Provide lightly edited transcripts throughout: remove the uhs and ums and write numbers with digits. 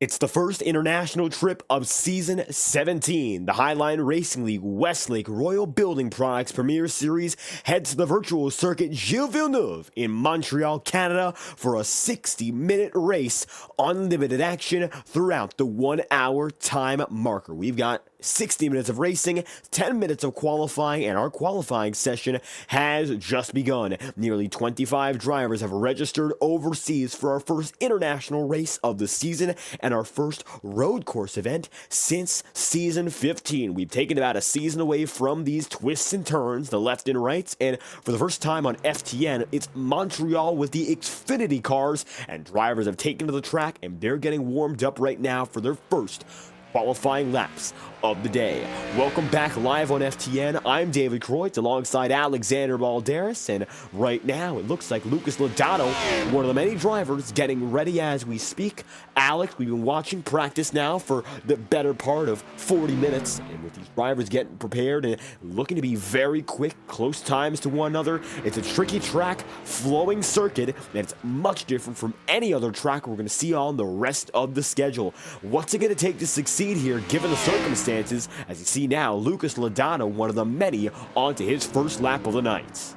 It's the first international trip of Season 17. The Highline Racing League Westlake Royal Building Products Premier Series heads to the virtual Circuit Gilles Villeneuve in Montreal, Canada for a 60-minute race. Unlimited action throughout the 1-hour time marker. We've got 60 minutes of racing, 10 minutes of qualifying, and our qualifying session has just begun. Nearly 25 drivers have registered overseas for our first international race of the season and our first road course event since Season 15. We've taken about a season away from these twists and turns, the left and rights, and for the first time on FTN, it's Montreal with the Xfinity cars, and drivers have taken to the track, and they're getting warmed up right now for their first qualifying laps of the day. Welcome back live on FTN. I'm David Kreutz alongside Alexander Balderas, and right now it looks like Lucas Lodato, one of the many drivers, getting ready as we speak. Alex, we've been watching practice now for the better part of 40 minutes, and with these drivers getting prepared and looking to be very quick, close times to one another. It's a tricky track, flowing circuit, and it's much different from any other track we're going to see on the rest of the schedule. What's it going to take to succeed here given the circumstances? As you see now, Lucas Lodato, one of the many, onto his first lap of the night.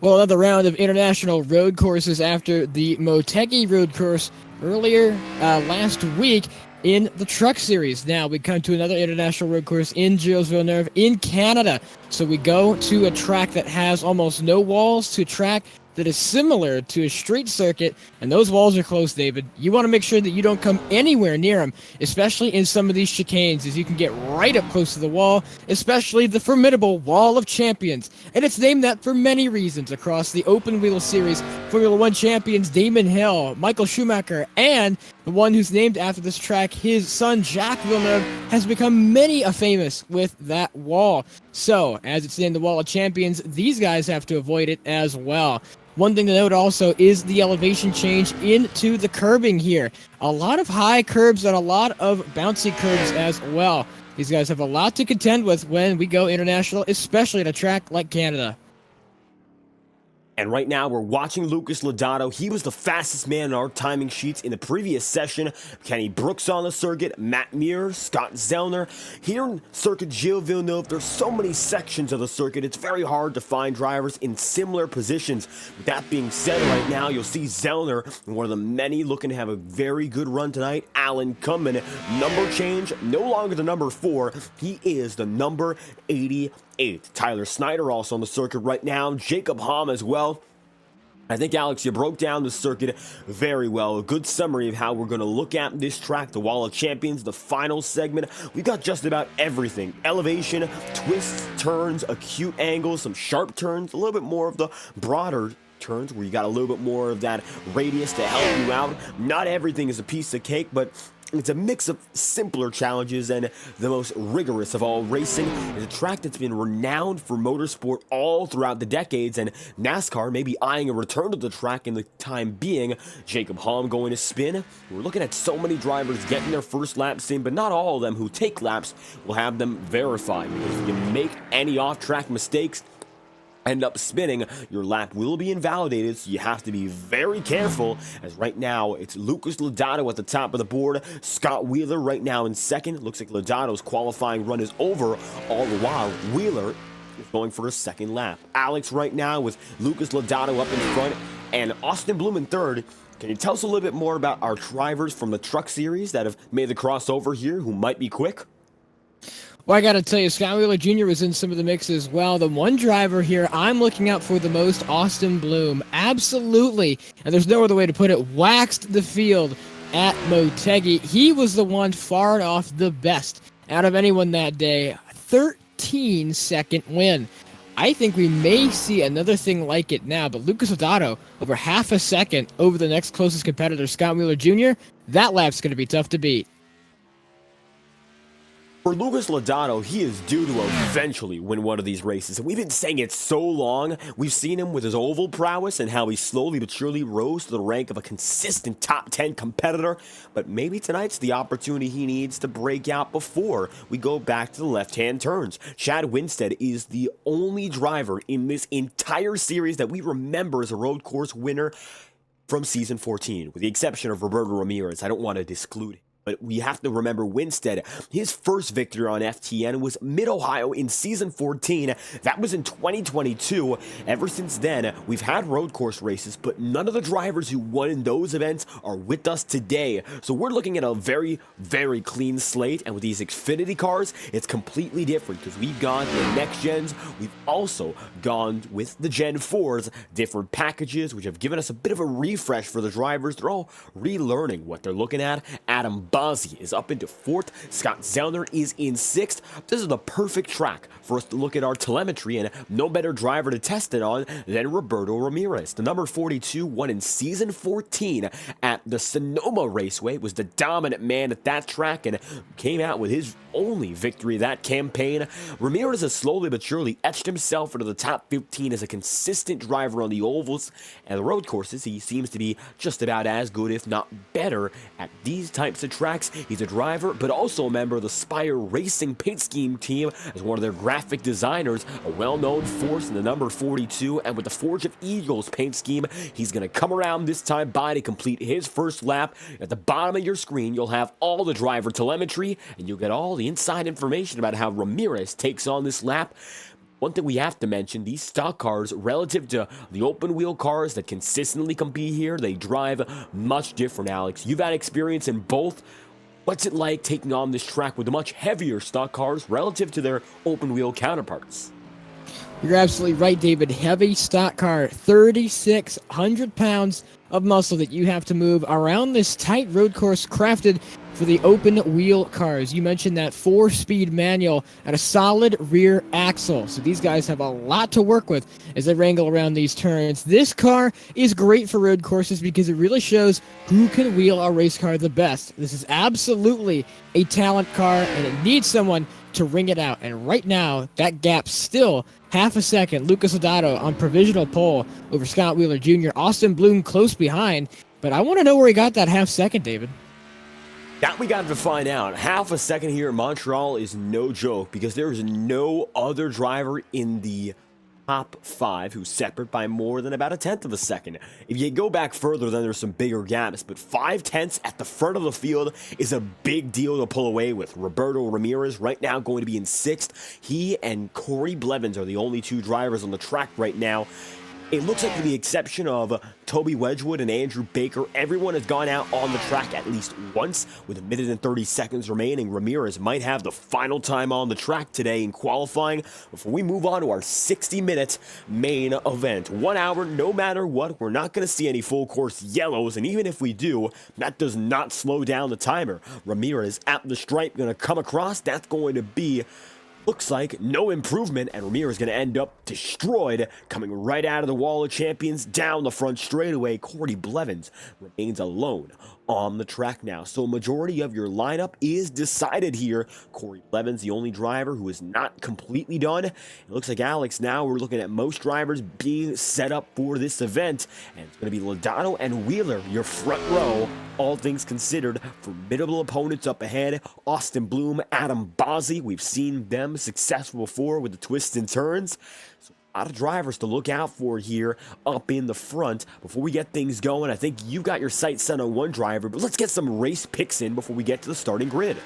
Well, another round of international road courses after the Motegi road course earlier last week in the Truck Series. Now we come to another international road course in Gilles Villeneuve in Canada. So we go to a track that has almost no walls, to a track that is similar to a street circuit, and those walls are close, David. You want to make sure that you don't come anywhere near them, especially in some of these chicanes, as you can get right up close to the wall, especially the formidable Wall of Champions. And it's named that for many reasons across the open wheel series. Formula One champions Damon Hill, Michael Schumacher, and the one who's named after this track, his son Jacques Villeneuve, has become many a famous with that wall. So, as it's named the Wall of Champions, these guys have to avoid it as well. One thing to note also is the elevation change into the curbing here. A lot of high curbs and a lot of bouncy curbs as well. These guys have a lot to contend with when we go international, especially at a track like Canada. And right now, we're watching Lucas Lodato. He was the fastest man in our timing sheets in the previous session. Kenny Brooks on the circuit, Matt Muir, Scott Zellner. Here in Circuit Gilles Villeneuve, there's so many sections of the circuit, it's very hard to find drivers in similar positions. With that being said, right now, you'll see Zellner, one of the many looking to have a very good run tonight. Alan Cummin, number change, no longer the number 4. He is the number 88. Tyler Snyder also on the circuit right now. Jacob Hamm as well. I think, Alex, you broke down the circuit very well. A good summary of how we're going to look at this track, the Wall of Champions, the final segment. We've got just about everything. Elevation, twists, turns, acute angles, some sharp turns, a little bit more of the broader turns where you got a little bit more of that radius to help you out. Not everything is a piece of cake, but it's a mix of simpler challenges, and the most rigorous of all racing is a track that's been renowned for motorsport all throughout the decades, and NASCAR may be eyeing a return to the track in the time being. Jacob Hamm going to spin. We're looking at so many drivers getting their first laps in, but not all of them who take laps will have them verified, because if you make any off-track mistakes, end up spinning, your lap will be invalidated, so you have to be very careful, as right now it's Lucas Lodato at the top of the board, Scott Wheeler right now in second. Looks like Lodato's qualifying run is over, all the while Wheeler is going for a second lap. Alex right now with Lucas Lodato up in front and Austin Bloom in third. Can you tell us a little bit more about our drivers from the Truck Series that have made the crossover here who might be quick? Well, I got to tell you, Scott Wheeler Jr. was in some of the mix as well. The one driver here I'm looking out for the most, Austin Bloom. Absolutely, and there's no other way to put it, waxed the field at Motegi. He was the one far and off the best out of anyone that day. 13-second win. I think we may see another thing like it now, but Lucas Lodato over half a second over the next closest competitor, Scott Wheeler Jr., that lap's going to be tough to beat. For Lucas Lodato, he is due to eventually win one of these races, and we've been saying it so long. We've seen him with his oval prowess and how he slowly but surely rose to the rank of a consistent top 10 competitor, but maybe tonight's the opportunity he needs to break out before we go back to the left-hand turns. Chad Winstead is the only driver in this entire series that we remember as a road course winner from Season 14, with the exception of Roberto Ramirez. I don't want to exclude him. But we have to remember Winstead, his first victory on FTN was Mid-Ohio in Season 14. That was in 2022. Ever since then, we've had road course races, but none of the drivers who won in those events are with us today. So we're looking at a very, very clean slate. And with these Xfinity cars, it's completely different because we've gone to the next gens. We've also gone with the Gen 4s, different packages, which have given us a bit of a refresh for the drivers. They're all relearning what they're looking at. Adam Bazzi is up into 4th. Scott Zellner is in 6th. This is the perfect track for us to look at our telemetry, and no better driver to test it on than Roberto Ramirez. The number 42 won in Season 14 at the Sonoma Raceway, was the dominant man at that track, and came out with his only victory that campaign. Ramirez has slowly but surely etched himself into the top 15 as a consistent driver on the ovals and the road courses. He seems to be just about as good, if not better, at these types of tracks. He's a driver, but also a member of the Spire Racing paint scheme team as one of their graphic designers, a well-known force in the number 42, and with the Forge of Eagles paint scheme, he's going to come around this time by to complete his first lap. At the bottom of your screen, you'll have all the driver telemetry, and you'll get all the inside information about how Ramirez takes on this lap. One thing we have to mention, these stock cars, relative to the open wheel cars that consistently compete here, they drive much different, Alex. You've had experience in both. What's it like taking on this track with the much heavier stock cars relative to their open wheel counterparts? You're absolutely right, David. Heavy stock car, 3,600 pounds of muscle that you have to move around this tight road course crafted for the open wheel cars. You mentioned that 4-speed manual and a solid rear axle. So these guys have a lot to work with as they wrangle around these turns. This car is great for road courses because it really shows who can wheel a race car the best. This is absolutely a talent car, and it needs someone to ring it out. And right now, that gap's still half a second. Lucas Lodato on provisional pole over Scott Wheeler Jr. Austin Bloom close behind. But I want to know where he got that half second, David. That we got to find out. Half a second here in Montreal is no joke because there is no other driver in the top 5 who's separate by more than about 1/10 of a second. If you go back further, then there's some bigger gaps, but 5/10 at the front of the field is a big deal to pull away with. Roberto Ramirez right now going to be in 6th. He and Corey Blevins are the only 2 drivers on the track right now. It looks like, with the exception of Toby Wedgwood and Andrew Baker, everyone has gone out on the track at least once. With 1 minute and 30 seconds remaining, Ramirez might have the final time on the track today in qualifying before we move on to our 60-minute main event. 1 hour, no matter what. We're not going to see any full course yellows, and even if we do, that does not slow down the timer. Ramirez at the stripe going to come across. That's going to be, looks like, no improvement, and Ramirez is going to end up destroyed, coming right out of the wall of champions down the front straightaway. Corey Blevins remains alone on the track now. So majority of your lineup is decided here. Corey Blevins, the only driver who is not completely done. It looks like, Alex, now we're looking at most drivers being set up for this event, and it's going to be Lodato and Wheeler, your front row. All things considered, formidable opponents up ahead. Austin Bloom, Adam Bazzi, we've seen them successful before with the twists and turns. So a lot of drivers to look out for here up in the front. Before we get things going, I think you've got your sights set on one driver, but let's get some race picks in before we get to the starting grid.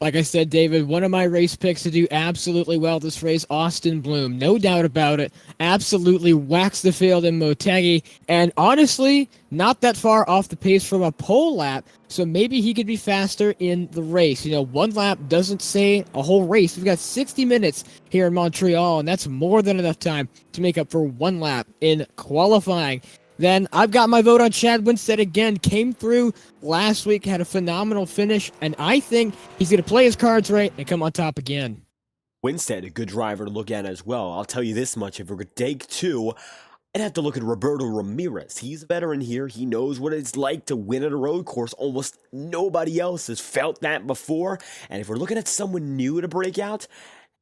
Like I said, David, one of my race picks to do absolutely well this race, Austin Bloom. No doubt about it. Absolutely waxed the field in Motegi. And honestly, not that far off the pace from a pole lap. So maybe he could be faster in the race. You know, one lap doesn't say a whole race. We've got 60 minutes here in Montreal, and that's more than enough time to make up for one lap in qualifying. Then I've got my vote on Chad Winstead again. Came through last week, had a phenomenal finish, and I think he's going to play his cards right and come on top again. Winstead, a good driver to look at as well. I'll tell you this much, if we're going to take 2, I'd have to look at Roberto Ramirez. He's a veteran here. He knows what it's like to win at a road course. Almost nobody else has felt that before. And if we're looking at someone new to break out,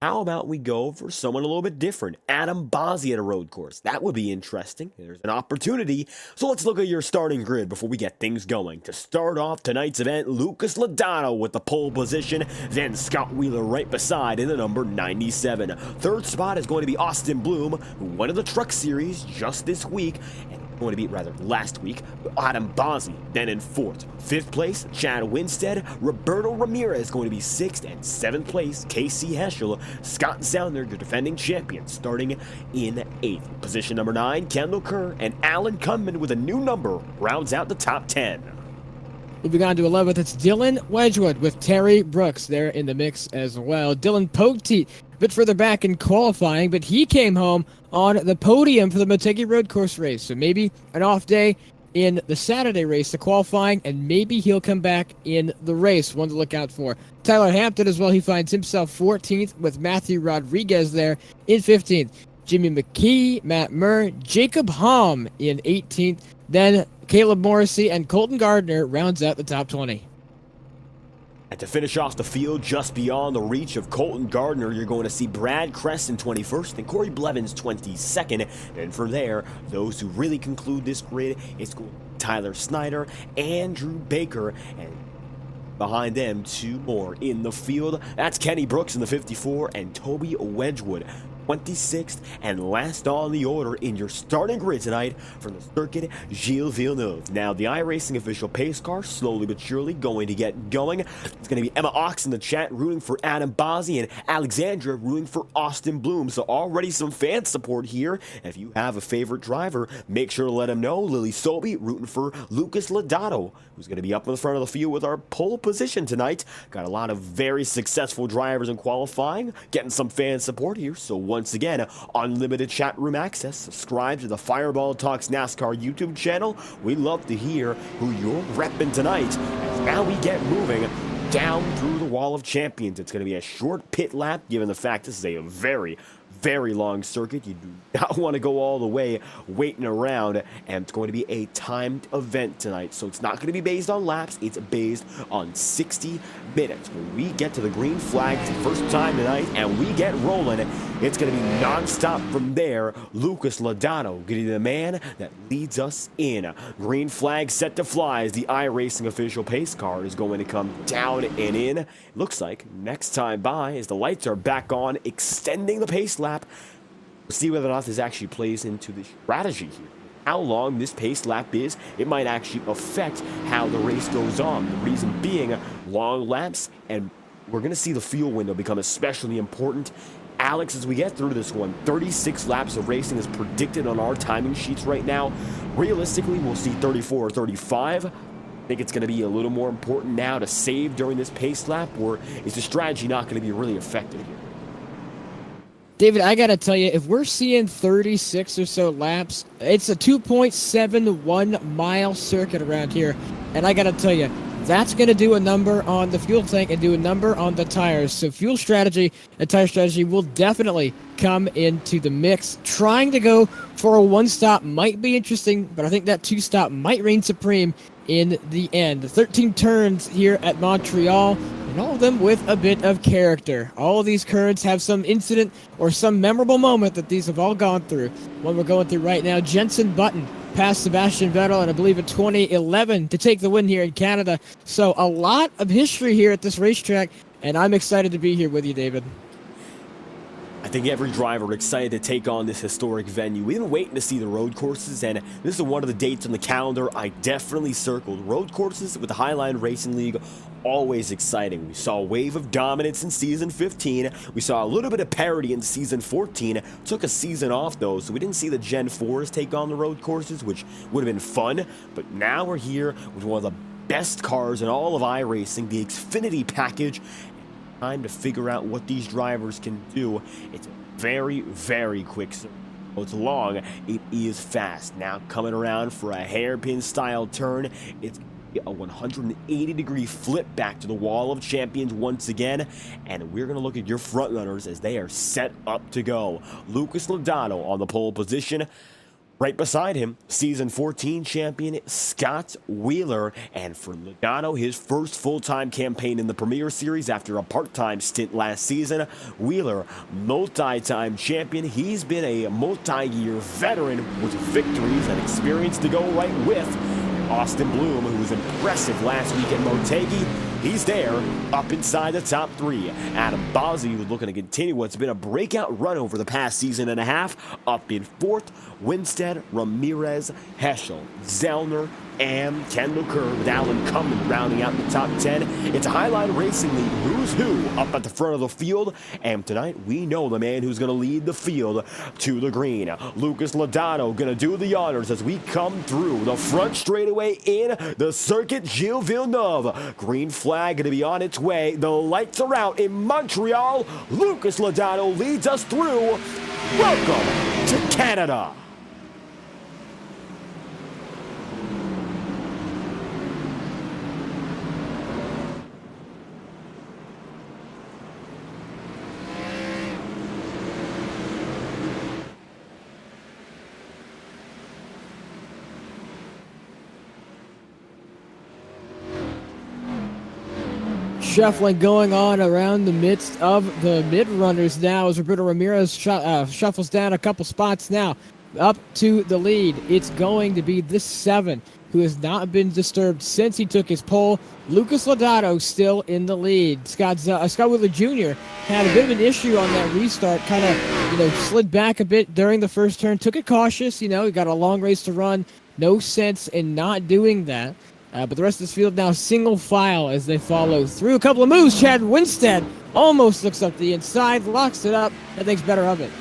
how about we go for someone a little bit different? Adam Bazzi at a road course. That would be interesting. There's an opportunity. So let's look at your starting grid before we get things going. To start off tonight's event, Lucas Lodato with the pole position. Then Scott Wheeler right beside in the number 97. Third spot is going to be Austin Bloom, who won in the Truck Series just this week. And going to be, last week, Adam Bossi, then in 4th. 5th place, Chad Winstead. Roberto Ramirez going to be 6th, and 7th place, Casey Heschel. Scott Zellner, your defending champion, starting in 8th. Position number 9, Kendall Kerr, and Alan Cunman with a new number rounds out the top 10. Moving on to 11th, it's Dylan Wedgwood with Terry Brooks there in the mix as well. Dylan Poteet a bit further back in qualifying, but he came home on the podium for the Motegi Road Course race. So maybe an off day in the Saturday race, the qualifying, and maybe he'll come back in the race. One to look out for. Tyler Hampton as well, he finds himself 14th with Matthew Rodriguez there in 15th. Jimmy McKee, Matt Murr, Jacob Hamm in 18th. Then Caleb Morrissey and Colton Gardner rounds out the top 20. And to finish off the field, just beyond the reach of Colton Gardner, you're going to see Brad Creston 21st and Corey Blevins 22nd. And from there, those who really conclude this grid, it's Tyler Snyder, Andrew Baker, and behind them, 2 more in the field. That's Kenny Brooks in the 54 and Toby Wedgwood 26th, and last on the order in your starting grid tonight from the Circuit Gilles Villeneuve. Now, the iRacing official pace car slowly but surely going to get going. It's going to be Emma Ox in the chat rooting for Adam Bossi and Alexandra rooting for Austin Bloom. So already some fan support here. If you have a favorite driver, make sure to let him know. Lily Sobey rooting for Lucas Lodato, who's going to be up in the front of the field with our pole position tonight. Got a lot of very successful drivers in qualifying, getting some fan support here. So once again, unlimited chat room access. Subscribe to the Fireball Talks NASCAR YouTube channel. We'd love to hear who you're repping tonight. As now we get moving down through the Wall of Champions. It's going to be a short pit lap, given the fact this is a very long circuit. You do not want to go all the way waiting around, and it's going to be a timed event tonight. So it's not going to be based on laps, it's based on 60 minutes. When we get to the green flag, it's the first time tonight, and we get rolling, it's going to be non-stop from there. Lucas Lodato getting the man that leads us in. Green flag set to fly as the iRacing official pace car is going to come down and in. Looks like next time by as the lights are back on, extending the pace lap. We'll see whether or not this actually plays into the strategy here. How long this pace lap is, it might actually affect how the race goes on. The reason being long laps, and we're going to see the fuel window become especially important. Alex, as we get through this one, 36 laps of racing is predicted on our timing sheets right now. Realistically, we'll see 34 or 35. I think it's going to be a little more important now to save during this pace lap, or is the strategy not going to be really effective here? David, I got to tell you, if we're seeing 36 or so laps, it's a 2.71 mile circuit around here. And I got to tell you, that's going to do a number on the fuel tank and do a number on the tires. So fuel strategy and tire strategy will definitely come into the mix. Trying to go for a one-stop might be interesting, but I think that two-stop might reign supreme in the end. 13 turns here at Montreal, and all of them with a bit of character. All of these turns have some incident or some memorable moment that these have all gone through. One we're going through right now, Jenson Button passed Sebastian Vettel, and I believe in 2011 to take the win here in Canada. So a lot of history here at this racetrack, and I'm excited to be here with you, David. I think every driver excited to take on this historic venue. We've been waiting to see the road courses, and this is one of the dates on the calendar I definitely circled. Road courses with the Highline Racing League, always exciting. We saw a wave of dominance in Season 15. We saw a little bit of parity in Season 14. Took a season off, though, so we didn't see the Gen 4s take on the road courses, which would have been fun. But now we're here with one of the best cars in all of iRacing, the Xfinity package. Time to figure out what these drivers can do. It's a very quick circuit. It's long, it is fast. Now coming around for a hairpin style turn, it's a 180-degree flip back to the Wall of Champions once again, and we're going to look at your front runners as they are set up to go. Lucas Lodato on the pole position. Right beside him, Season 14 champion Scott Wheeler. And for Lodato, his first full-time campaign in the Premier Series after a part-time stint last season. Wheeler, multi-time champion. He's been a multi-year veteran with victories and experience to go right with. Austin Bloom, who was impressive last week at Motegi. He's there, up inside the top 3. Adam Bosey was looking to continue what's been a breakout run over the past season and a half. Up in 4th, Winstead, Ramirez, Heschel, Zellner, and Kendall Kerr, with Alan Cummins rounding out the top 10. It's a Highline Racing League who's who up at the front of the field. And tonight, we know the man who's going to lead the field to the green. Lucas Lodato going to do the honors as we come through the front straightaway in the Circuit Gilles Villeneuve. Green flag going to be on its way. The lights are out in Montreal. Lucas Lodato leads us through. Welcome to Canada. Shuffling going on around the midst of the mid-runners now as Roberto Ramirez shuffles down a couple spots now. Up to the lead, it's going to be the 7, who has not been disturbed since he took his pole. Lucas Lodato still in the lead. Scott Wheeler Jr. had a bit of an issue on that restart, kind of, slid back a bit during the first turn. Took it cautious, he got a long race to run. No sense in not doing that. But the rest of this field now single file as they follow through. A couple of moves. Chad Winstead almost looks up the inside, locks it up, and thinks better of it.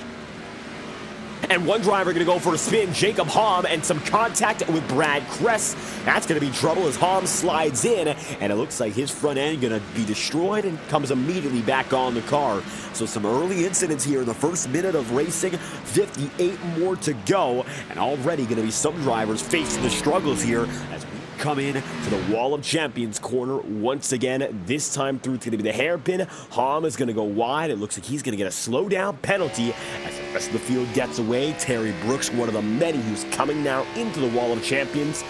And one driver going to go for a spin, Jacob Hamm, and some contact with Brad Kress. That's going to be trouble as Hamm slides in, and it looks like his front end going to be destroyed and comes immediately back on the car. So some early incidents here in the first minute of racing, 58 more to go, and already going to be some drivers facing the struggles here as we come in to the Wall of Champions corner once again. This time through, it's going to be the hairpin. Hamm is going to go wide. It looks like he's going to get a slow down penalty as the rest of the field gets away. Terry Brooks, one of the many who's coming now into the Wall of Champions,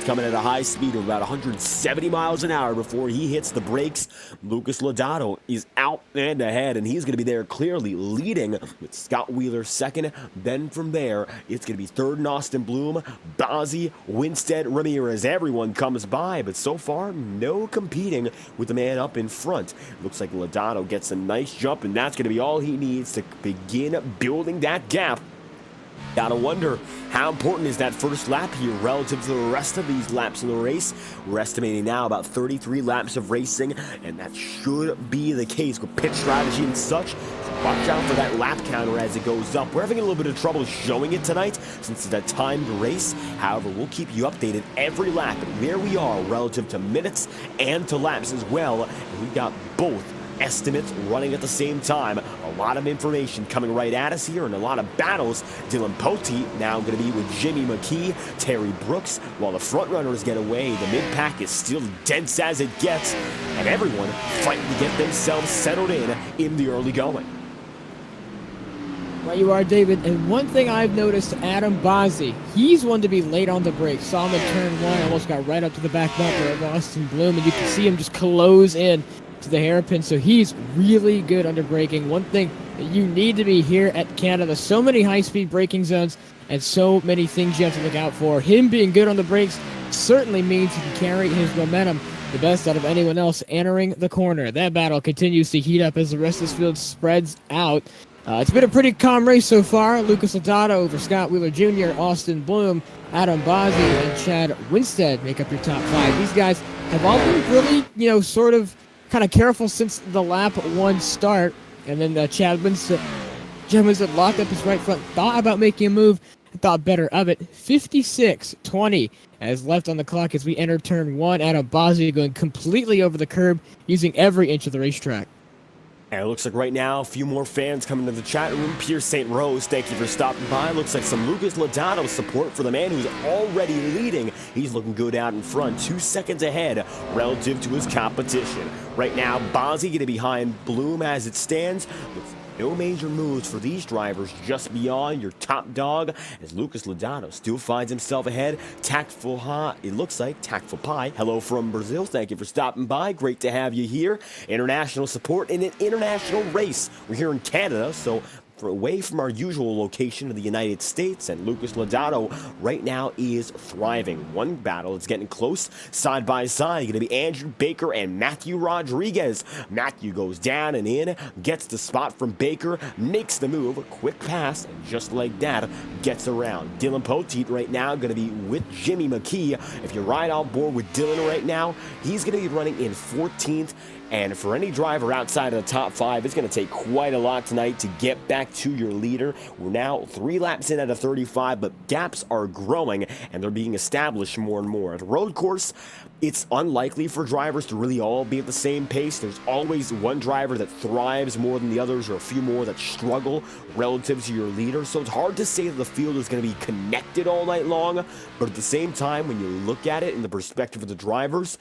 coming at a high speed of about 170 miles an hour before he hits the brakes. Lucas Lodato is out and ahead, and he's going to be there clearly leading with Scott Wheeler second. Then from there, it's going to be third in Austin Bloom, Bozzi, Winstead, Ramirez. Everyone comes by, but so far, no competing with the man up in front. Looks like Lodato gets a nice jump, and that's going to be all he needs to begin building that gap. Gotta wonder, how important is that first lap here relative to the rest of these laps in the race? We're estimating now about 33 laps of racing, and that should be the case with pit strategy and such. So watch out for that lap counter as it goes up. We're having a little bit of trouble showing it tonight since it's a timed race. However, we'll keep you updated every lap and where we are relative to minutes and to laps as well. And we've got both estimates running at the same time. A lot of information coming right at us here and a lot of battles. Dylan Poteet now going to be with Jimmy McKee, Terry Brooks, while the front runners get away. The mid-pack is still dense as it gets, and everyone fighting to get themselves settled in the early going. Right you are, David. And one thing I've noticed, Adam Bozzi, he's one to be late on the brakes. Saw him in turn 1, almost got right up to the back bumper of Austin Bloom, and you can see him just close in to the hairpin, so he's really good under braking. One thing that you need to be here at Canada, so many high-speed braking zones and so many things you have to look out for. Him being good on the brakes certainly means he can carry his momentum the best out of anyone else entering the corner. That battle continues to heat up as the rest of this field spreads out. It's been a pretty calm race so far. Lucas Lodato over Scott Wheeler Jr., Austin Bloom, Adam Bozzi, and Chad Winstead make up your top 5. These guys have all been really, sort of kind of careful since the lap 1 start, and then Chad Winstead locked up his right front, thought about making a move, and thought better of it. 56:20 as left on the clock as we enter turn 1. Adam Bozzi going completely over the curb, using every inch of the racetrack. And it looks like right now, a few more fans coming to the chat room. Pierce St. Rose, thank you for stopping by. Looks like some Lucas Lodato support for the man who's already leading. He's looking good out in front, 2 seconds ahead relative to his competition. Right now, Bozzi getting behind Bloom as it stands. With no major moves for these drivers, just beyond your top dog, as Lucas Lodato still finds himself ahead. Tactful Pie. Hello from Brazil. Thank you for stopping by. Great to have you here. International support in an international race. We're here in Canada, so away from our usual location in the United States, and Lucas Lodato right now is thriving. One battle is getting close, side by side, going to be Andrew Baker and Matthew Rodriguez. Matthew goes down and in, gets the spot from Baker, makes the move, quick pass, and just like that, gets around. Dylan Poteet right now going to be with Jimmy McKee. If you ride on board with Dylan right now, he's going to be running in 14th. And for any driver outside of the top 5, it's going to take quite a lot tonight to get back to your leader. We're now 3 laps in out of 35, but gaps are growing, and they're being established more and more. At a road course, it's unlikely for drivers to really all be at the same pace. There's always one driver that thrives more than the others, or a few more that struggle relative to your leader. So it's hard to say that the field is going to be connected all night long, but at the same time, when you look at it in the perspective of the drivers,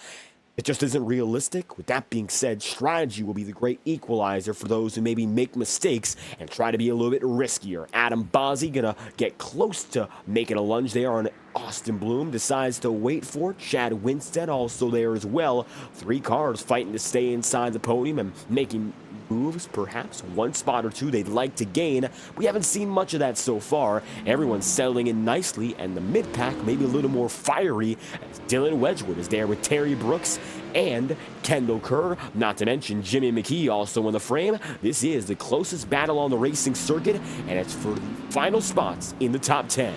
it just isn't realistic. With that being said, strategy will be the great equalizer for those who maybe make mistakes and try to be a little bit riskier. Adam Bozzi gonna get close to making a lunge there on Austin Bloom, decides to wait for it. Chad Winstead also there as well. 3 cars fighting to stay inside the podium and making moves, perhaps one spot or two they'd like to gain. We haven't seen much of that so far. Everyone's settling in nicely, and the mid-pack maybe a little more fiery as Dylan Wedgwood is there with Terry Brooks and Kendall Kerr, not to mention Jimmy McKee also in the frame. This is the closest battle on the racing circuit, and it's for the final spots in the top 10.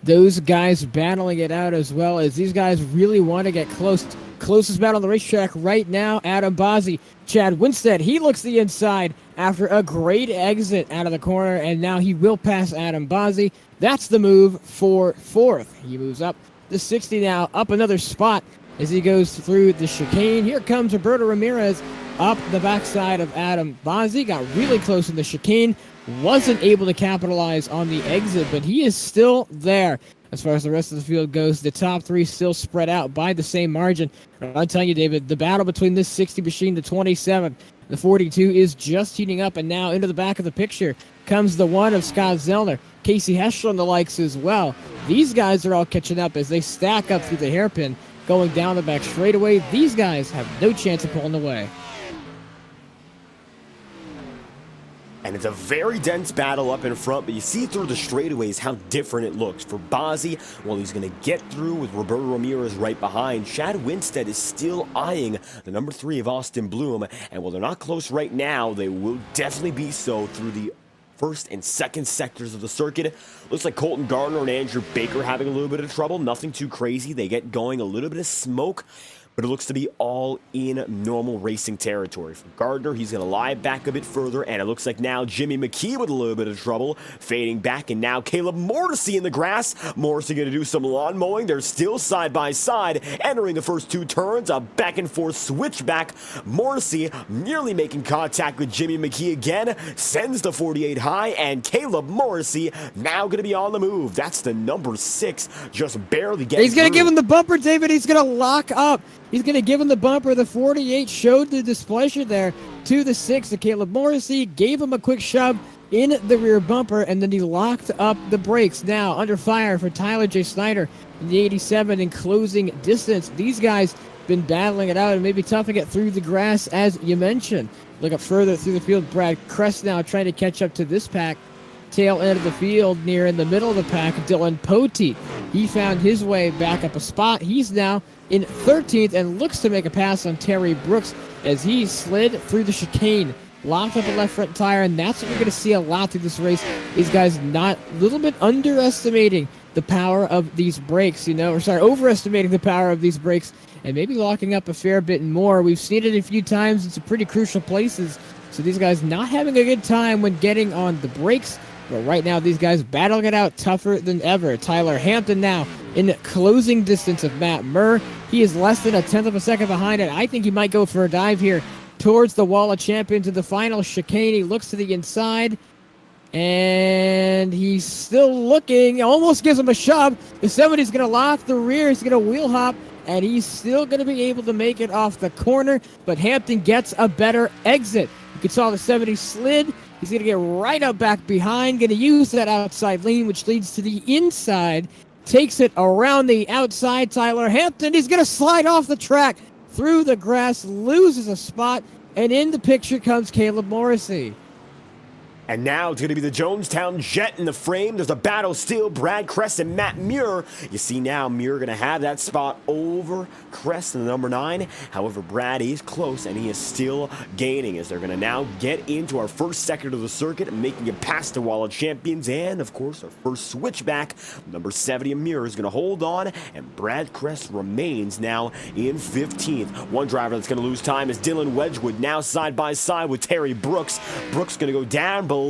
Those guys battling it out as well, as these guys really want to get close. Closest battle on the racetrack right now, Adam Bozzi. Chad Winstead, he looks the inside after a great exit out of the corner, and now he will pass Adam Bozzi. That's the move for 4th. He moves up to 60 now, up another spot as he goes through the chicane. Here comes Roberto Ramirez up the backside of Adam Bozzi. Got really close in the chicane. Wasn't able to capitalize on the exit, but he is still there. As far as the rest of the field goes, the top 3 still spread out by the same margin. I'm telling you, David, the battle between this 60 machine, the 27, the 42 is just heating up, and now into the back of the picture comes the one of Scott Zellner, Casey Heschel and the likes as well. These guys are all catching up as they stack up through the hairpin, going down the back straightaway. These guys have no chance of pulling away. And it's a very dense battle up in front, but you see through the straightaways how different it looks. For Bozzi, well, he's going to get through with Roberto Ramirez right behind. Chad Winstead is still eyeing the number 3 of Austin Bloom, and while they're not close right now, they will definitely be so through the first and second sectors of the circuit. Looks like Colton Gardner and Andrew Baker having a little bit of trouble. Nothing too crazy. They get going, a little bit of smoke, but it looks to be all in normal racing territory. For Gardner, he's going to lie back a bit further, and it looks like now Jimmy McKee with a little bit of trouble, fading back, and now Caleb Morrissey in the grass. Morrissey going to do some lawn mowing. They're still side by side, entering the first 2 turns, a back and forth switchback. Morrissey nearly making contact with Jimmy McKee again, sends the 48 high, and Caleb Morrissey now going to be on the move. That's the number 6, just barely getting He's going to through. give him the bumper, David. He's going to lock up. He's going to give him the bumper. The 48 showed the displeasure there to the 6. The Caleb Morrissey gave him a quick shove in the rear bumper, and then he locked up the brakes. Now under fire for Tyler J. Snyder in the 87 in closing distance. These guys been battling it out, and maybe tough to get through the grass, as you mentioned. Look up further through the field. Brad Kress now trying to catch up to this pack. Tail end of the field, near in the middle of the pack, Dylan Poteet. He found his way back up a spot. He's now in 13th and looks to make a pass on Terry Brooks as he slid through the chicane, locked up the left front tire, and that's what we're going to see a lot through this race. These guys not a little bit underestimating the power of these brakes, overestimating the power of these brakes and maybe locking up a fair bit more. We've seen it a few times in some pretty crucial places, so these guys not having a good time when getting on the brakes. But right now, these guys battling it out tougher than ever. Tyler Hampton now in closing distance of Matt Murr. He is less than 1/10 of a second behind it. I think he might go for a dive here towards the wall of champions in the final chicane. He looks to the inside, and he's still looking. Almost gives him a shove. If somebody's going to lock the rear, he's going to wheel hop, and he's still going to be able to make it off the corner. But Hampton gets a better exit. You saw the 70 slid. He's going to get right up back behind, going to use that outside lean, which leads to the inside, takes it around the outside. Tyler Hampton, he's going to slide off the track through the grass, loses a spot, and in the picture comes Caleb Morrissey. And now it's going to be the Jonestown Jet in the frame. There's a battle still. Brad Kress and Matt Muir. You see now Muir going to have that spot over Kress in the number 9. However, Brad is close and he is still gaining as they're going to now get into our first sector of the circuit, making it past the wall of champions. And, of course, our first switchback, number 70 of Muir, is going to hold on. And Brad Kress remains now in 15th. One driver that's going to lose time is Dylan Wedgwood, now side by side with Terry Brooks. Brooks going to go down below,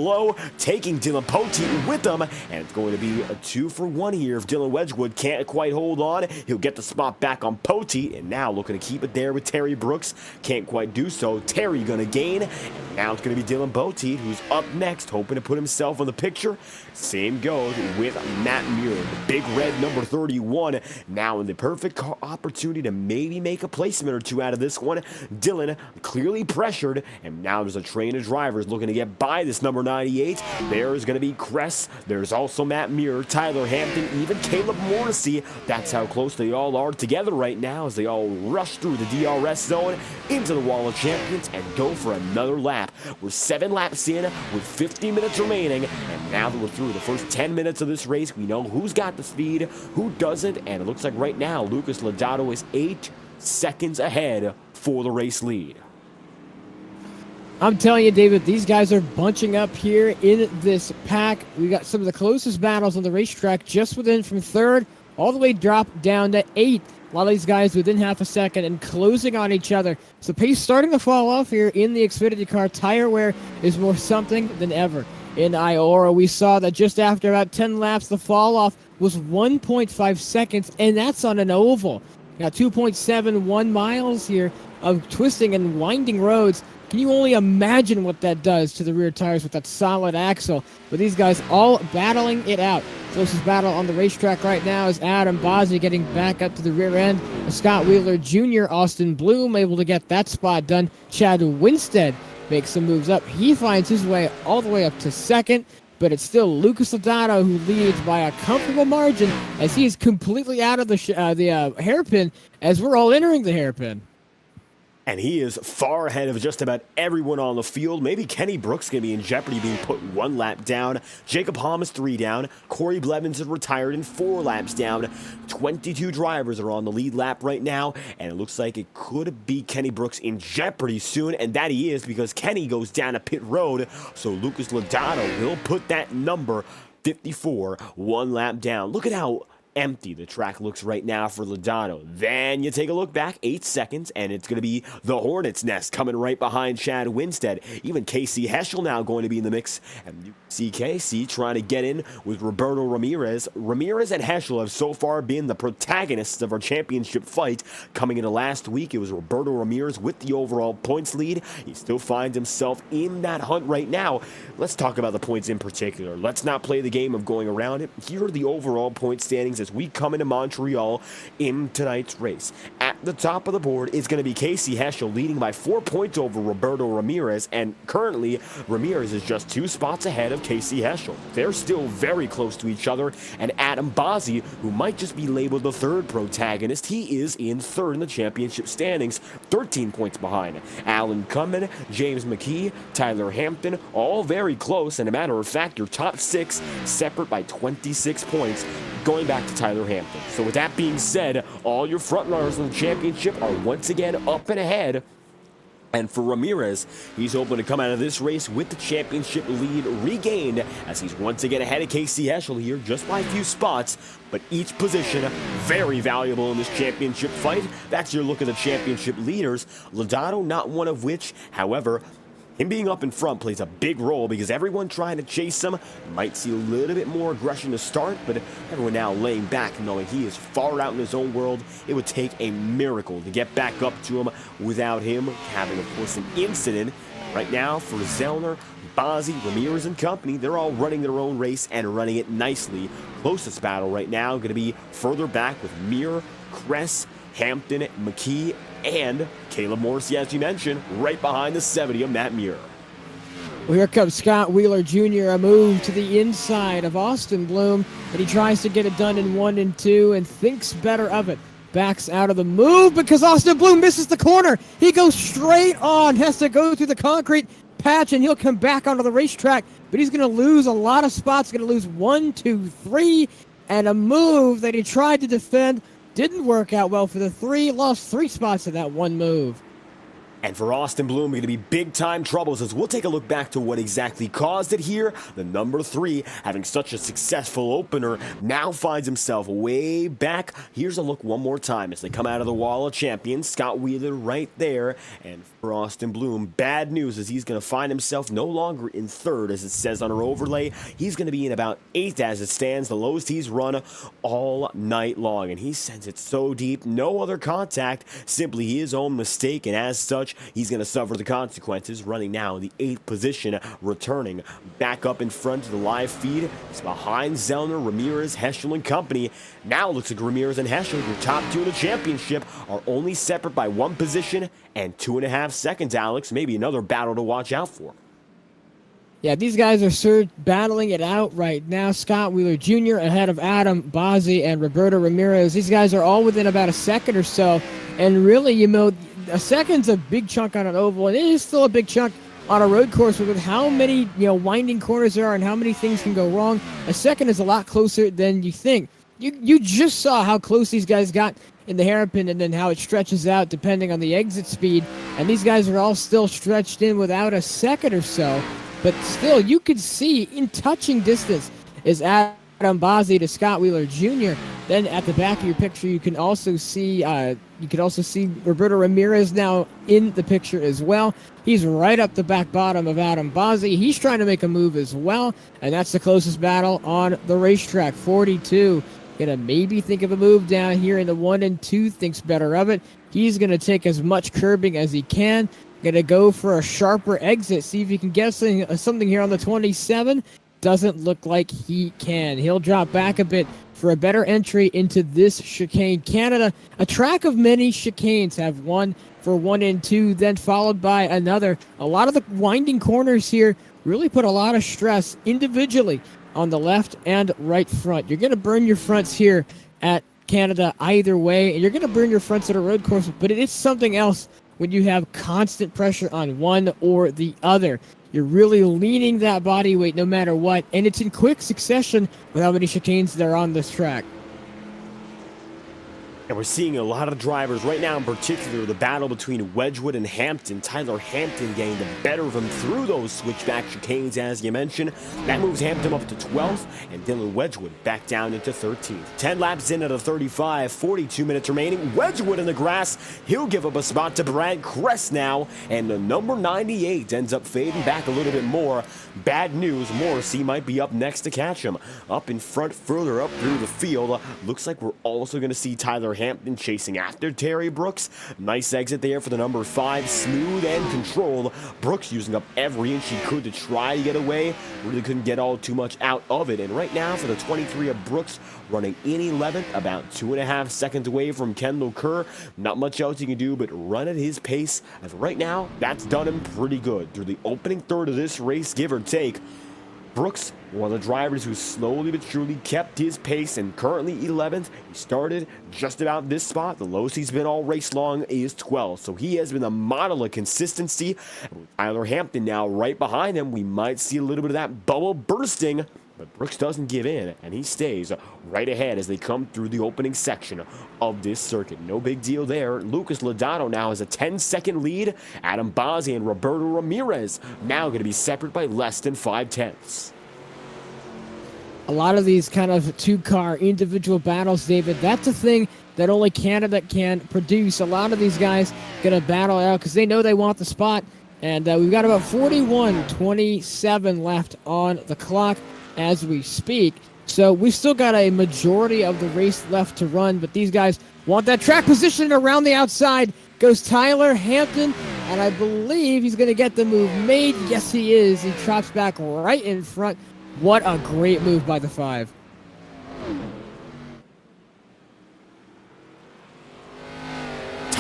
taking Dylan Poteet with him, and it's going to be a 2-for-1 here. If Dylan Wedgwood can't quite hold on, he'll get the spot back on Poteet, and now looking to keep it there with Terry Brooks. Can't quite do so. Terry going to gain, and now it's going to be Dylan Poteet who's up next, hoping to put himself in the picture. Same goes with Matt Muir, the big red number 31, now in the perfect opportunity to maybe make a placement or two out of this one. Dylan clearly pressured, and now there's a train of drivers looking to get by this number 98. There's going to be Kress. There's also Matt Muir, Tyler Hampton, even Caleb Morrissey. That's how close they all are together right now as they all rush through the DRS zone into the wall of champions and go for another lap. We're 7 laps in with 50 minutes remaining, and now that we're through the first 10 minutes of this race, we know who's got the speed, who doesn't, and it looks like right now Lucas Lodato is 8 seconds ahead for the race lead. I'm telling you, David, these guys are bunching up here in this pack. We got some of the closest battles on the racetrack, just within from 3rd all the way dropped down to 8th. A lot of these guys within half a second and closing on each other. So pace starting to fall off here in the Xfinity car. Tire wear is more something than ever. In Iora, we saw that just after about 10 laps, the fall off was 1.5 seconds, and that's on an oval. Got 2.71 miles here of twisting and winding roads. Can you only imagine what that does to the rear tires with that solid axle? But these guys all battling it out. Closest battle on the racetrack right now is Adam Bozzi getting back up to the rear end. Scott Wheeler Jr., Austin Bloom able to get that spot done. Chad Winstead makes some moves up. He finds his way all the way up to 2nd, but it's still Lucas Lodato who leads by a comfortable margin as he is completely out of the hairpin as we're all entering the hairpin. And he is far ahead of just about everyone on the field. Maybe Kenny Brooks going to be in jeopardy being put 1 lap down. Jacob Hamm is 3 down. Corey Blevins is retired and 4 laps down. 22 drivers are on the lead lap right now. And it looks like it could be Kenny Brooks in jeopardy soon. And that he is, because Kenny goes down a pit road. So Lucas Lodato will put that number 54 1 lap down. Look at how empty the track looks right now for Lodato. Then you take a look back, 8 seconds, and it's going to be the Hornet's Nest coming right behind Chad Winstead. Even Casey Heschel now going to be in the mix, and you see Casey trying to get in with Roberto Ramirez. Ramirez and Heschel have so far been the protagonists of our championship fight. Coming into last week, it was Roberto Ramirez with the overall points lead. He still finds himself in that hunt right now. Let's talk about the points in particular. Let's not play the game of going around it. Here are the overall point standings as we come into Montreal in tonight's race. At the top of the board is going to be Casey Heschel leading by 4 points over Roberto Ramirez, and currently Ramirez is just 2 spots ahead of Casey Heschel. They're still very close to each other, and Adam Bozzi, who might just be labeled the 3rd protagonist, he is in 3rd in the championship standings, 13 points behind. Alan Cummin, James McKee, Tyler Hampton, all very close, and a matter of fact, your top 6 separate by 26 points. Going back to Tyler Hampton. So with that being said, all your front runners in the championship are once again up and ahead. And for Ramirez, he's hoping to come out of this race with the championship lead regained, as he's once again ahead of Casey Heschel here just by a few spots. But each position very valuable in this championship fight. That's your look at the championship leaders. Lodato not one of which, however, him being up in front plays a big role because everyone trying to chase him might see a little bit more aggression to start, but everyone now laying back knowing he is far out in his own world. It would take a miracle to get back up to him without him having, of course, an incident. Right now, for Zellner, Bozzi, Ramirez, and company, they're all running their own race and running it nicely. Closest battle right now going to be further back with Muir, Kress, Hampton, McKee, and Caleb Morrissey, as you mentioned, right behind the 70 of Matt Muir. Well, here comes Scott Wheeler Jr., a move to the inside of Austin Bloom, and he tries to get it done in 1 and 2 and thinks better of it. Backs out of the move because Austin Bloom misses the corner. He goes straight on, has to go through the concrete, patch, and he'll come back onto the racetrack, but he's going to lose a lot of spots. He's going to lose 1, 2, 3, and a move that he tried to defend didn't work out well for the 3. Lost 3 spots in that one move. And for Austin Bloom, going to be big-time troubles as we'll take a look back to what exactly caused it here. The number 3, having such a successful opener, now finds himself way back. Here's a look one more time as they come out of the Wall of Champions. Scott Wheeler right there. And for Austin Bloom, bad news as he's going to find himself no longer in 3rd, as it says on our overlay. He's going to be in about 8th as it stands, the lowest he's run all night long. And he sends it so deep, no other contact, simply his own mistake, and as such, he's going to suffer the consequences, running now in the 8th position, returning back up in front of the live feed. He's behind Zellner, Ramirez, Heschel, and company. Now it looks like Ramirez and Heschel, your top 2 in the championship, are only separate by 1 position and 2.5 seconds, Alex. Maybe another battle to watch out for. Yeah, these guys are battling it out right now. Scott Wheeler Jr. ahead of Adam Bozzi and Roberto Ramirez. These guys are all within about a second or so. And really, a second's a big chunk on an oval, and it is still a big chunk on a road course with how many winding corners there are and how many things can go wrong. A second is a lot closer than you think. You just saw how close these guys got in the hairpin and then how it stretches out depending on the exit speed. And these guys are all still stretched in without a second or so. But still, you could see in touching distance is Adam Bozzi to Scott Wheeler Jr. Then at the back of your picture, you can also see Roberto Ramirez now in the picture as well. He's right up the back bottom of Adam Bozzi. He's trying to make a move as well, and that's the closest battle on the racetrack. 42 gonna maybe think of a move down here in the 1 and 2. Thinks better of it. He's gonna take as much curbing as he can. Gonna go for a sharper exit. See if he can get something here on the 27. Doesn't look like he can. He'll drop back a bit for a better entry into this chicane. Canada, a track of many chicanes, have one for 1 and 2, then followed by another. A lot of the winding corners here really put a lot of stress individually on the left and right front. You're going to burn your fronts here at Canada either way, and you're going to burn your fronts at a road course, but it is something else when you have constant pressure on one or the other. You're really leaning that body weight no matter what, and it's in quick succession with how many chicanes there are on this track. And we're seeing a lot of drivers right now, in particular, the battle between Wedgwood and Hampton. Tyler Hampton getting the better of him through those switchback chicanes, as you mentioned. That moves Hampton up to 12th, and Dylan Wedgwood back down into 13th. 10 laps in at a 35, 42 minutes remaining. Wedgwood in the grass. He'll give up a spot to Brad Kress now, and the number 98 ends up fading back a little bit more. Bad news, Morrissey might be up next to catch him. Up in front, further up through the field. Looks like we're also going to see Tyler Hampton chasing after Terry Brooks. Nice exit there for the number 5, smooth and controlled. Brooks using up every inch he could to try to get away. Really couldn't get all too much out of it. And right now for the 23 of Brooks, running in 11th, about 2.5 seconds away from Kendall Kerr. Not much else he can do but run at his pace. As right now, that's done him pretty good. Through the opening third of this race, give or take, Brooks, one of the drivers who slowly but surely kept his pace, and currently 11th. He started just about this spot. The lowest he's been all race long is 12th. So he has been a model of consistency. And with Tyler Hampton now right behind him, we might see a little bit of that bubble bursting. But Brooks doesn't give in, and he stays right ahead as they come through the opening section of this circuit. No big deal there. Lucas Lodato now has a 10-second lead. Adam Bozzi and Roberto Ramirez now going to be separate by less than 5/10. A lot of these kind of two-car individual battles, David, that's a thing that only Canada can produce. A lot of these guys going to battle out because they know they want the spot. And we've got about 41:27 left on the clock as we speak. So we've still got a majority of the race left to run, but these guys want that track position. Around the outside goes Tyler Hampton, and I believe he's going to get the move made. Yes, he is. He drops back right in front. What a great move by the 5.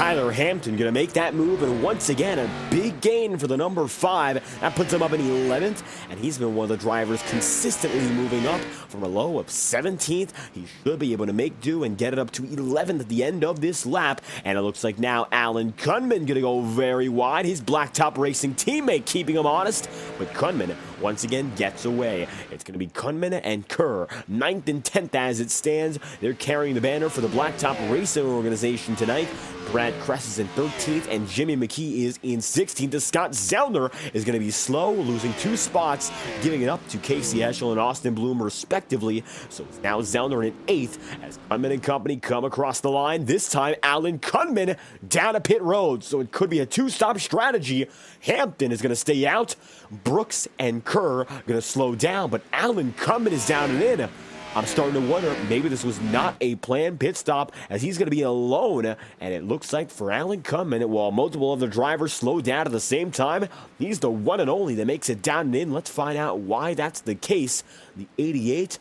Tyler Hampton going to make that move, and once again, a big gain for the number 5. That puts him up in 11th, and he's been one of the drivers consistently moving up from a low of 17th. He should be able to make do and get it up to 11th at the end of this lap, and it looks like now Alan Kunman going to go very wide. His Blacktop Racing teammate keeping him honest, but Kunman once again gets away. It's going to be Kunman and Kerr, 9th and 10th as it stands. They're carrying the banner for the Blacktop Racing organization tonight. Brad Kress is in 13th, and Jimmy McKee is in 16th. Scott Zellner is going to be slow, losing 2 spots, giving it up to Casey Heschel and Austin Bloom, respectively. So it's now Zellner in 8th as Kunman and company come across the line. This time, Alan Kunman down a pit road, so it could be a 2-stop strategy. Hampton is going to stay out. Brooks and Kerr going to slow down, but Alan Kunman is down and in. I'm starting to wonder, maybe this was not a planned pit stop, as he's going to be alone, and it looks like for Alan Kunman, while multiple other drivers slow down at the same time, he's the one and only that makes it down and in. Let's find out why that's the case. The 88,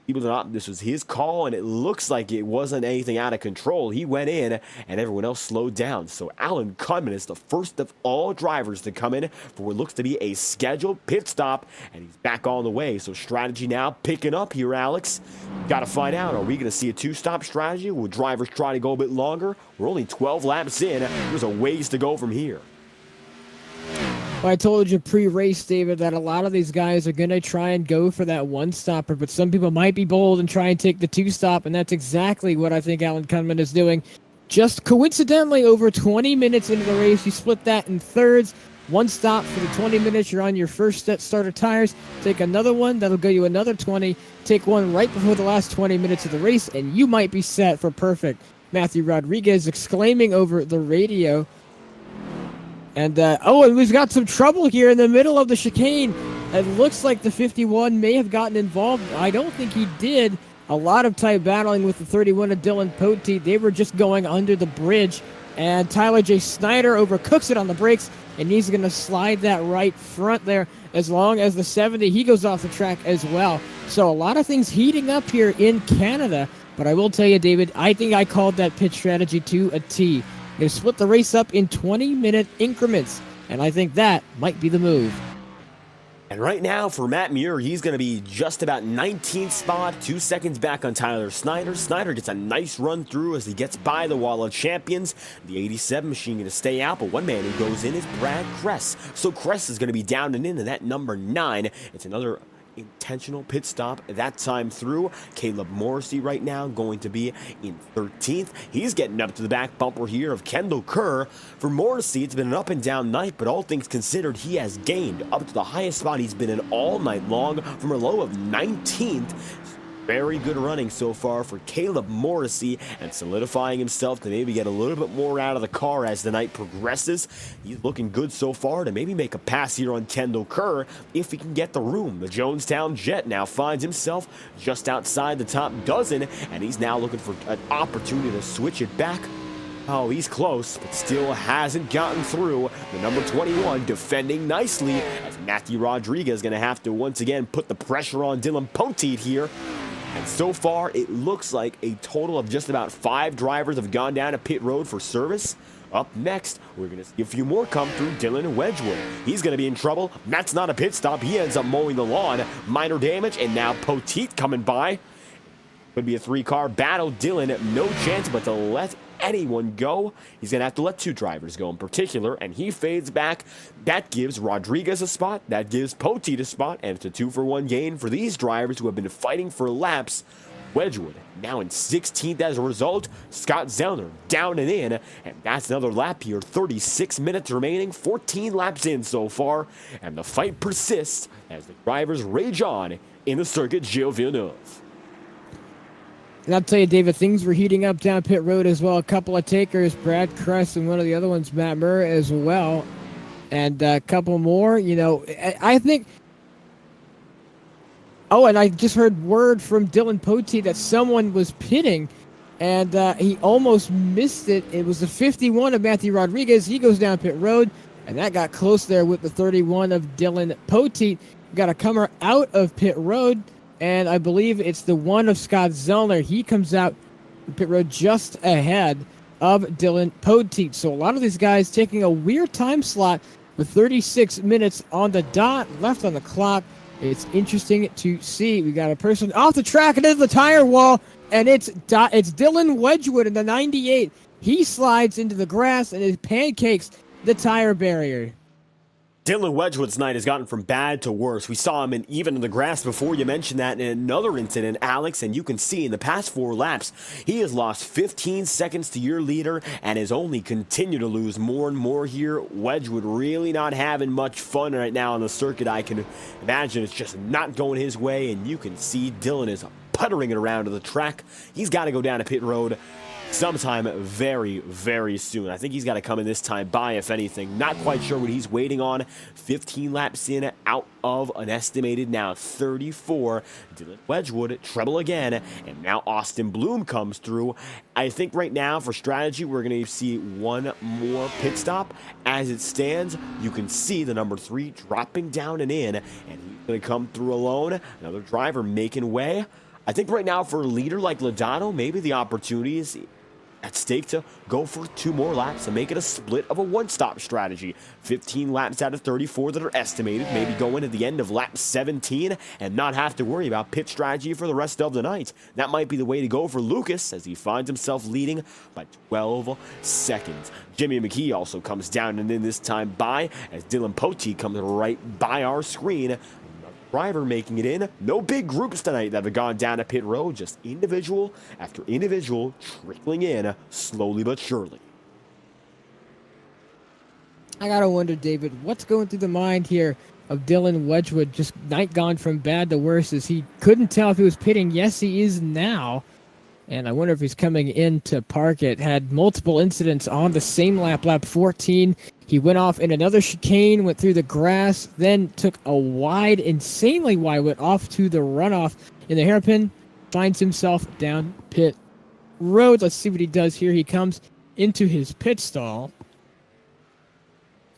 people thought this was his call, and it looks like it wasn't anything out of control. He went in, and everyone else slowed down. So Alan Kunman is the first of all drivers to come in for what looks to be a scheduled pit stop, and he's back on the way. So strategy now picking up here, Alex. Got to find out, are we going to see a 2-stop strategy? Will drivers try to go a bit longer? We're only 12 laps in. There's a ways to go from here. Well, I told you pre-race, David, that a lot of these guys are going to try and go for that 1-stopper, but some people might be bold and try and take the 2-stop, and that's exactly what I think Alan Kunman is doing. Just coincidentally, over 20 minutes into the race, you split that in thirds. 1 stop for the 20 minutes. You're on your first starter tires. Take another one. That'll go you another 20. Take one right before the last 20 minutes of the race, and you might be set for perfect. Matthew Rodriguez exclaiming over the radio. And, and we've got some trouble here in the middle of the chicane. It looks like the 51 may have gotten involved. I don't think he did. A lot of tight battling with the 31 of Dylan Poteet. They were just going under the bridge. And Tyler J. Snyder overcooks it on the brakes, and he's going to slide that right front there as long as the 70. He goes off the track as well. So a lot of things heating up here in Canada. But I will tell you, David, I think I called that pit strategy to a T. They split the race up in 20-minute increments, and I think that might be the move. And right now for Matt Muir, he's going to be just about 19th spot, 2 seconds back on Tyler Snyder. Snyder gets a nice run through as he gets by the wall of champions. The 87 machine going to stay out, but one man who goes in is Brad Kress. So Kress is going to be down and in that number 9. It's another intentional pit stop that time through. Caleb Morrissey right now going to be in 13th. He's getting up to the back bumper here of Kendall Kerr. For Morrissey, it's been an up and down night, but all things considered, he has gained up to the highest spot he's been in all night long from a low of 19th. Very good running so far for Caleb Morrissey, and solidifying himself to maybe get a little bit more out of the car as the night progresses. He's looking good so far to maybe make a pass here on Kendall Kerr if he can get the room. The Jonestown Jet now finds himself just outside the top dozen, and he's now looking for an opportunity to switch it back. Oh, he's close, but still hasn't gotten through. The number 21 defending nicely, as Matthew Rodriguez is going to have to once again put the pressure on Dylan Poteet here. And so far, it looks like a total of just about 5 drivers have gone down to pit road for service. Up next, we're going to see a few more come through. Dylan Wedgwood. He's going to be in trouble. That's not a pit stop. He ends up mowing the lawn. Minor damage, and now Poteet coming by. Could be a 3-car battle. Dylan, no chance but to let anyone go. He's going to have to let 2 drivers go in particular, and he fades back. That gives Rodriguez a spot. That gives Poteet a spot, and it's a 2-for-1 gain for these drivers who have been fighting for laps. Wedgwood now in 16th as a result. Scott Zellner down and in, and that's another lap here. 36 minutes remaining, 14 laps in so far, and the fight persists as the drivers rage on in the Circuit Gilles Villeneuve. And I'll tell you, David, things were heating up down pit road as well. A couple of takers, Brad Kress, and one of the other ones, Matt Murr, as well. And a couple more, I think... Oh, and I just heard word from Dylan Poteet that someone was pitting, and he almost missed it. It was the 51 of Matthew Rodriguez. He goes down pit road, and that got close there with the 31 of Dylan Poteet. Got a comer out of pit road. And I believe it's the 1 of Scott Zellner. He comes out pit road just ahead. of Dylan Poteet. So a lot of these guys taking a weird time slot with 36 minutes on the dot left on the clock. It's interesting to see. We got a person off the track and into the tire wall, and it's Dylan Wedgwood in the 98. He slides into the grass and it pancakes the tire barrier. Dylan Wedgwood's night has gotten from bad to worse. We saw him even in the grass before. You mentioned that in another incident, Alex, and you can see in the past 4 laps, he has lost 15 seconds to your leader and has only continued to lose more and more here. Wedgwood really not having much fun right now on the circuit. I can imagine it's just not going his way, and you can see Dylan is puttering it around to the track. He's got to go down to pit road sometime very, very soon. I think he's got to come in this time by, if anything. Not quite sure what he's waiting on. 15 laps in, out of an estimated now 34. Dylan Wedgwood, treble again, and now Austin Bloom comes through. I think right now, for strategy, we're going to see one more pit stop. As it stands, you can see the number 3 dropping down and in, and he's going to come through alone. Another driver making way. I think right now for a leader like Logano, maybe the opportunity is at stake to go for 2 more laps and make it a split of a one-stop strategy. 15 laps out of 34 that are estimated, maybe go in at the end of lap 17 and not have to worry about pit strategy for the rest of the night. That might be the way to go for Lucas as he finds himself leading by 12 seconds. Jimmy McKee also comes down and in this time by as Dylan Poteet comes right by our screen. Driver making it in. No big groups tonight that have gone down a pit road, just individual after individual trickling in slowly but surely. I gotta wonder, David, what's going through the mind here of Dylan Wedgwood? Just night gone from bad to worse as he couldn't tell if he was pitting. Yes, he is now. And I wonder if he's coming in to park it. Had multiple incidents on the same lap, lap 14. He went off in another chicane, went through the grass, then took a wide, insanely wide, went off to the runoff in the hairpin, finds himself down pit road. Let's see what he does here. He comes into his pit stall.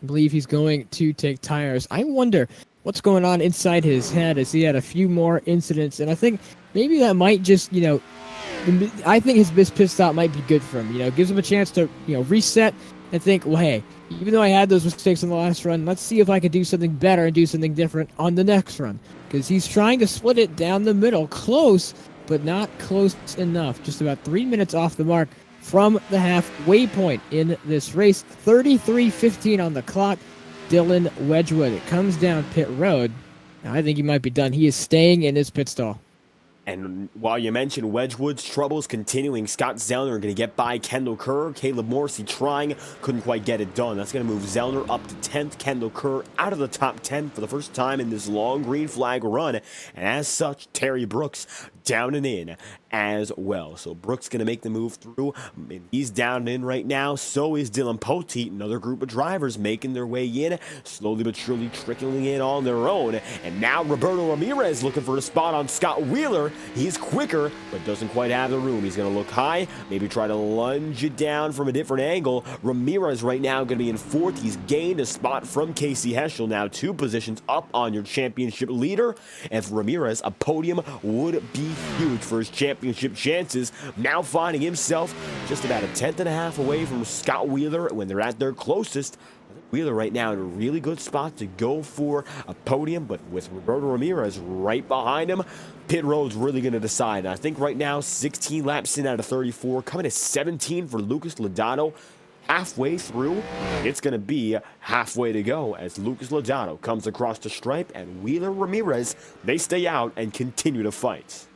I believe he's going to take tires. I wonder what's going on inside his head as he had a few more incidents. And I think maybe that might just, I think his pit stop might be good for him. Gives him a chance to, reset and think, well, hey, even though I had those mistakes in the last run, let's see if I can do something better and do something different on the next run. Because he's trying to split it down the middle. Close, but not close enough. Just about 3 minutes off the mark from the halfway point in this race. 33:15 on the clock. Dylan Wedgwood. It comes down pit road. Now, I think he might be done. He is staying in his pit stall. And while you mentioned Wedgwood's troubles continuing, Scott Zellner going to get by Kendall Kerr. Caleb Morrissey trying, couldn't quite get it done. That's going to move Zellner up to 10th. Kendall Kerr out of the top 10 for the first time in this long green flag run. And as such, Terry Brooks down and in as well. So Brooks going to make the move through. And he's down and in right now. So is Dylan Poteet. Another group of drivers making their way in, slowly but surely trickling in on their own. And now Roberto Ramirez looking for a spot on Scott Wheeler. He's quicker, but doesn't quite have the room. He's going to look high, maybe try to lunge it down from a different angle. Ramirez right now going to be in 4th. He's gained a spot from Casey Heschel. Now 2 positions up on your championship leader. And for Ramirez, a podium would be huge for his championship chances. Now finding himself just about a 10.5 away from Scott Wheeler when they're at their closest. Wheeler right now in a really good spot to go for a podium, but with Roberto Ramirez right behind him, pit road's really going to decide. And I think right now, 16 laps in out of 34, coming to 17 for Lucas Logano. Halfway through, it's going to be halfway to go as Lucas Logano comes across the stripe and Wheeler Ramirez, they stay out and continue to fight.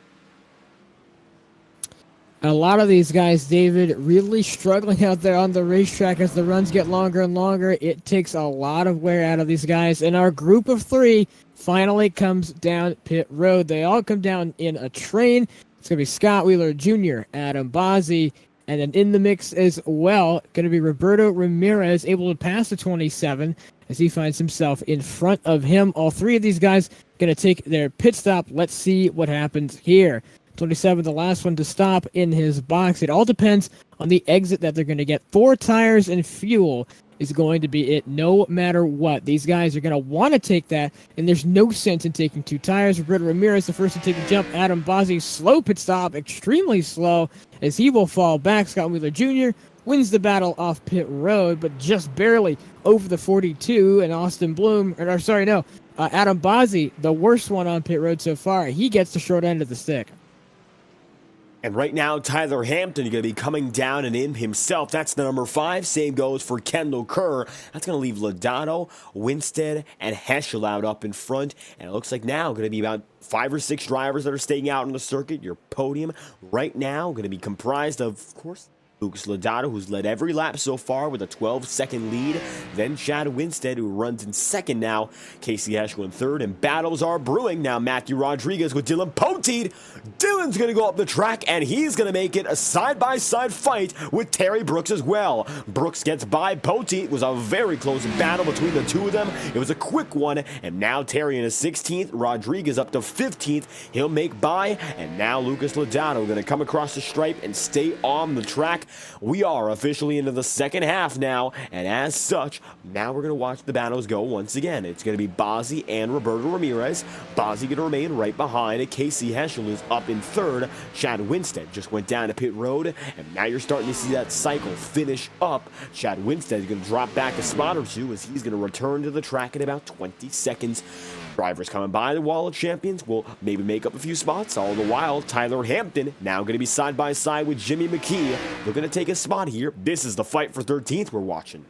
A lot of these guys, David, really struggling out there on the racetrack as the runs get longer and longer. It takes a lot of wear out of these guys. And our group of 3 finally comes down pit road. They all come down in a train. It's going to be Scott Wheeler Jr., Adam Bozzi, and then in the mix as well, going to be Roberto Ramirez, able to pass the 27 as he finds himself in front of him. All 3 of these guys going to take their pit stop. Let's see what happens here. 27, the last one to stop in his box. It all depends on the exit that they're going to get. 4 tires and fuel is going to be it no matter what. These guys are going to want to take that, and there's no sense in taking 2 tires. Roberto Ramirez, the first to take the jump. Adam Bozzi, slow pit stop, extremely slow, as he will fall back. Scott Wheeler Jr. wins the battle off pit road, but just barely over the 42. And Adam Bazzi, the worst one on pit road so far, he gets the short end of the stick. And right now, Tyler Hampton is going to be coming down and in himself. That's the number 5. Same goes for Kendall Kerr. That's going to leave Lodato, Winstead, and Heschel out up in front. And it looks like now going to be about 5 or 6 drivers that are staying out on the circuit. Your podium right now going to be comprised of course, Lucas Lodato, who's led every lap so far with a 12-second lead. Then Chad Winstead, who runs in second now. Casey Heschel in third, and battles are brewing. Now Matthew Rodriguez with Dylan Poteet. Dylan's going to go up the track, and he's going to make it a side-by-side fight with Terry Brooks as well. Brooks gets by Poteet. It was a very close battle between the two of them. It was a quick one, and now Terry in his 16th. Rodriguez up to 15th. He'll make by, and now Lucas Lodato going to come across the stripe and stay on the track. We are officially into the second half now, and as such, now we're going to watch the battles go once again. It's going to be Bazzi and Roberto Ramirez. Bazzi going to remain right behind. Casey Heschel is up in third. Chad Winstead just went down to pit road, and now you're starting to see that cycle finish up. Chad Winstead is going to drop back a spot or two as he's going to return to the track in about 20 seconds. Drivers coming by the wall of champions will maybe make up a few spots. All the while, Tyler Hampton now going to be side by side with Jimmy McKee. They're going to take a spot here. This is the fight for 13th we're watching.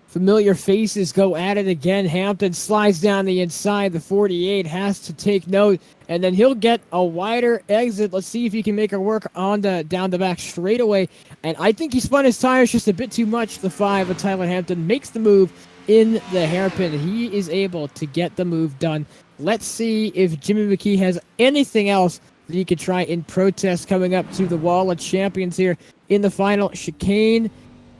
Familiar faces go at it again. Hampton slides down the inside. The 48 has to take note, and then he'll get a wider exit. Let's see if he can make it work on the down the back straightaway. And I think he spun his tires just a bit too much. The 5 of Tyler Hampton makes the move in the hairpin. He is able to get the move done. Let's see if Jimmy McKee has anything else that he could try in protest coming up to the wall of champions here in the final chicane.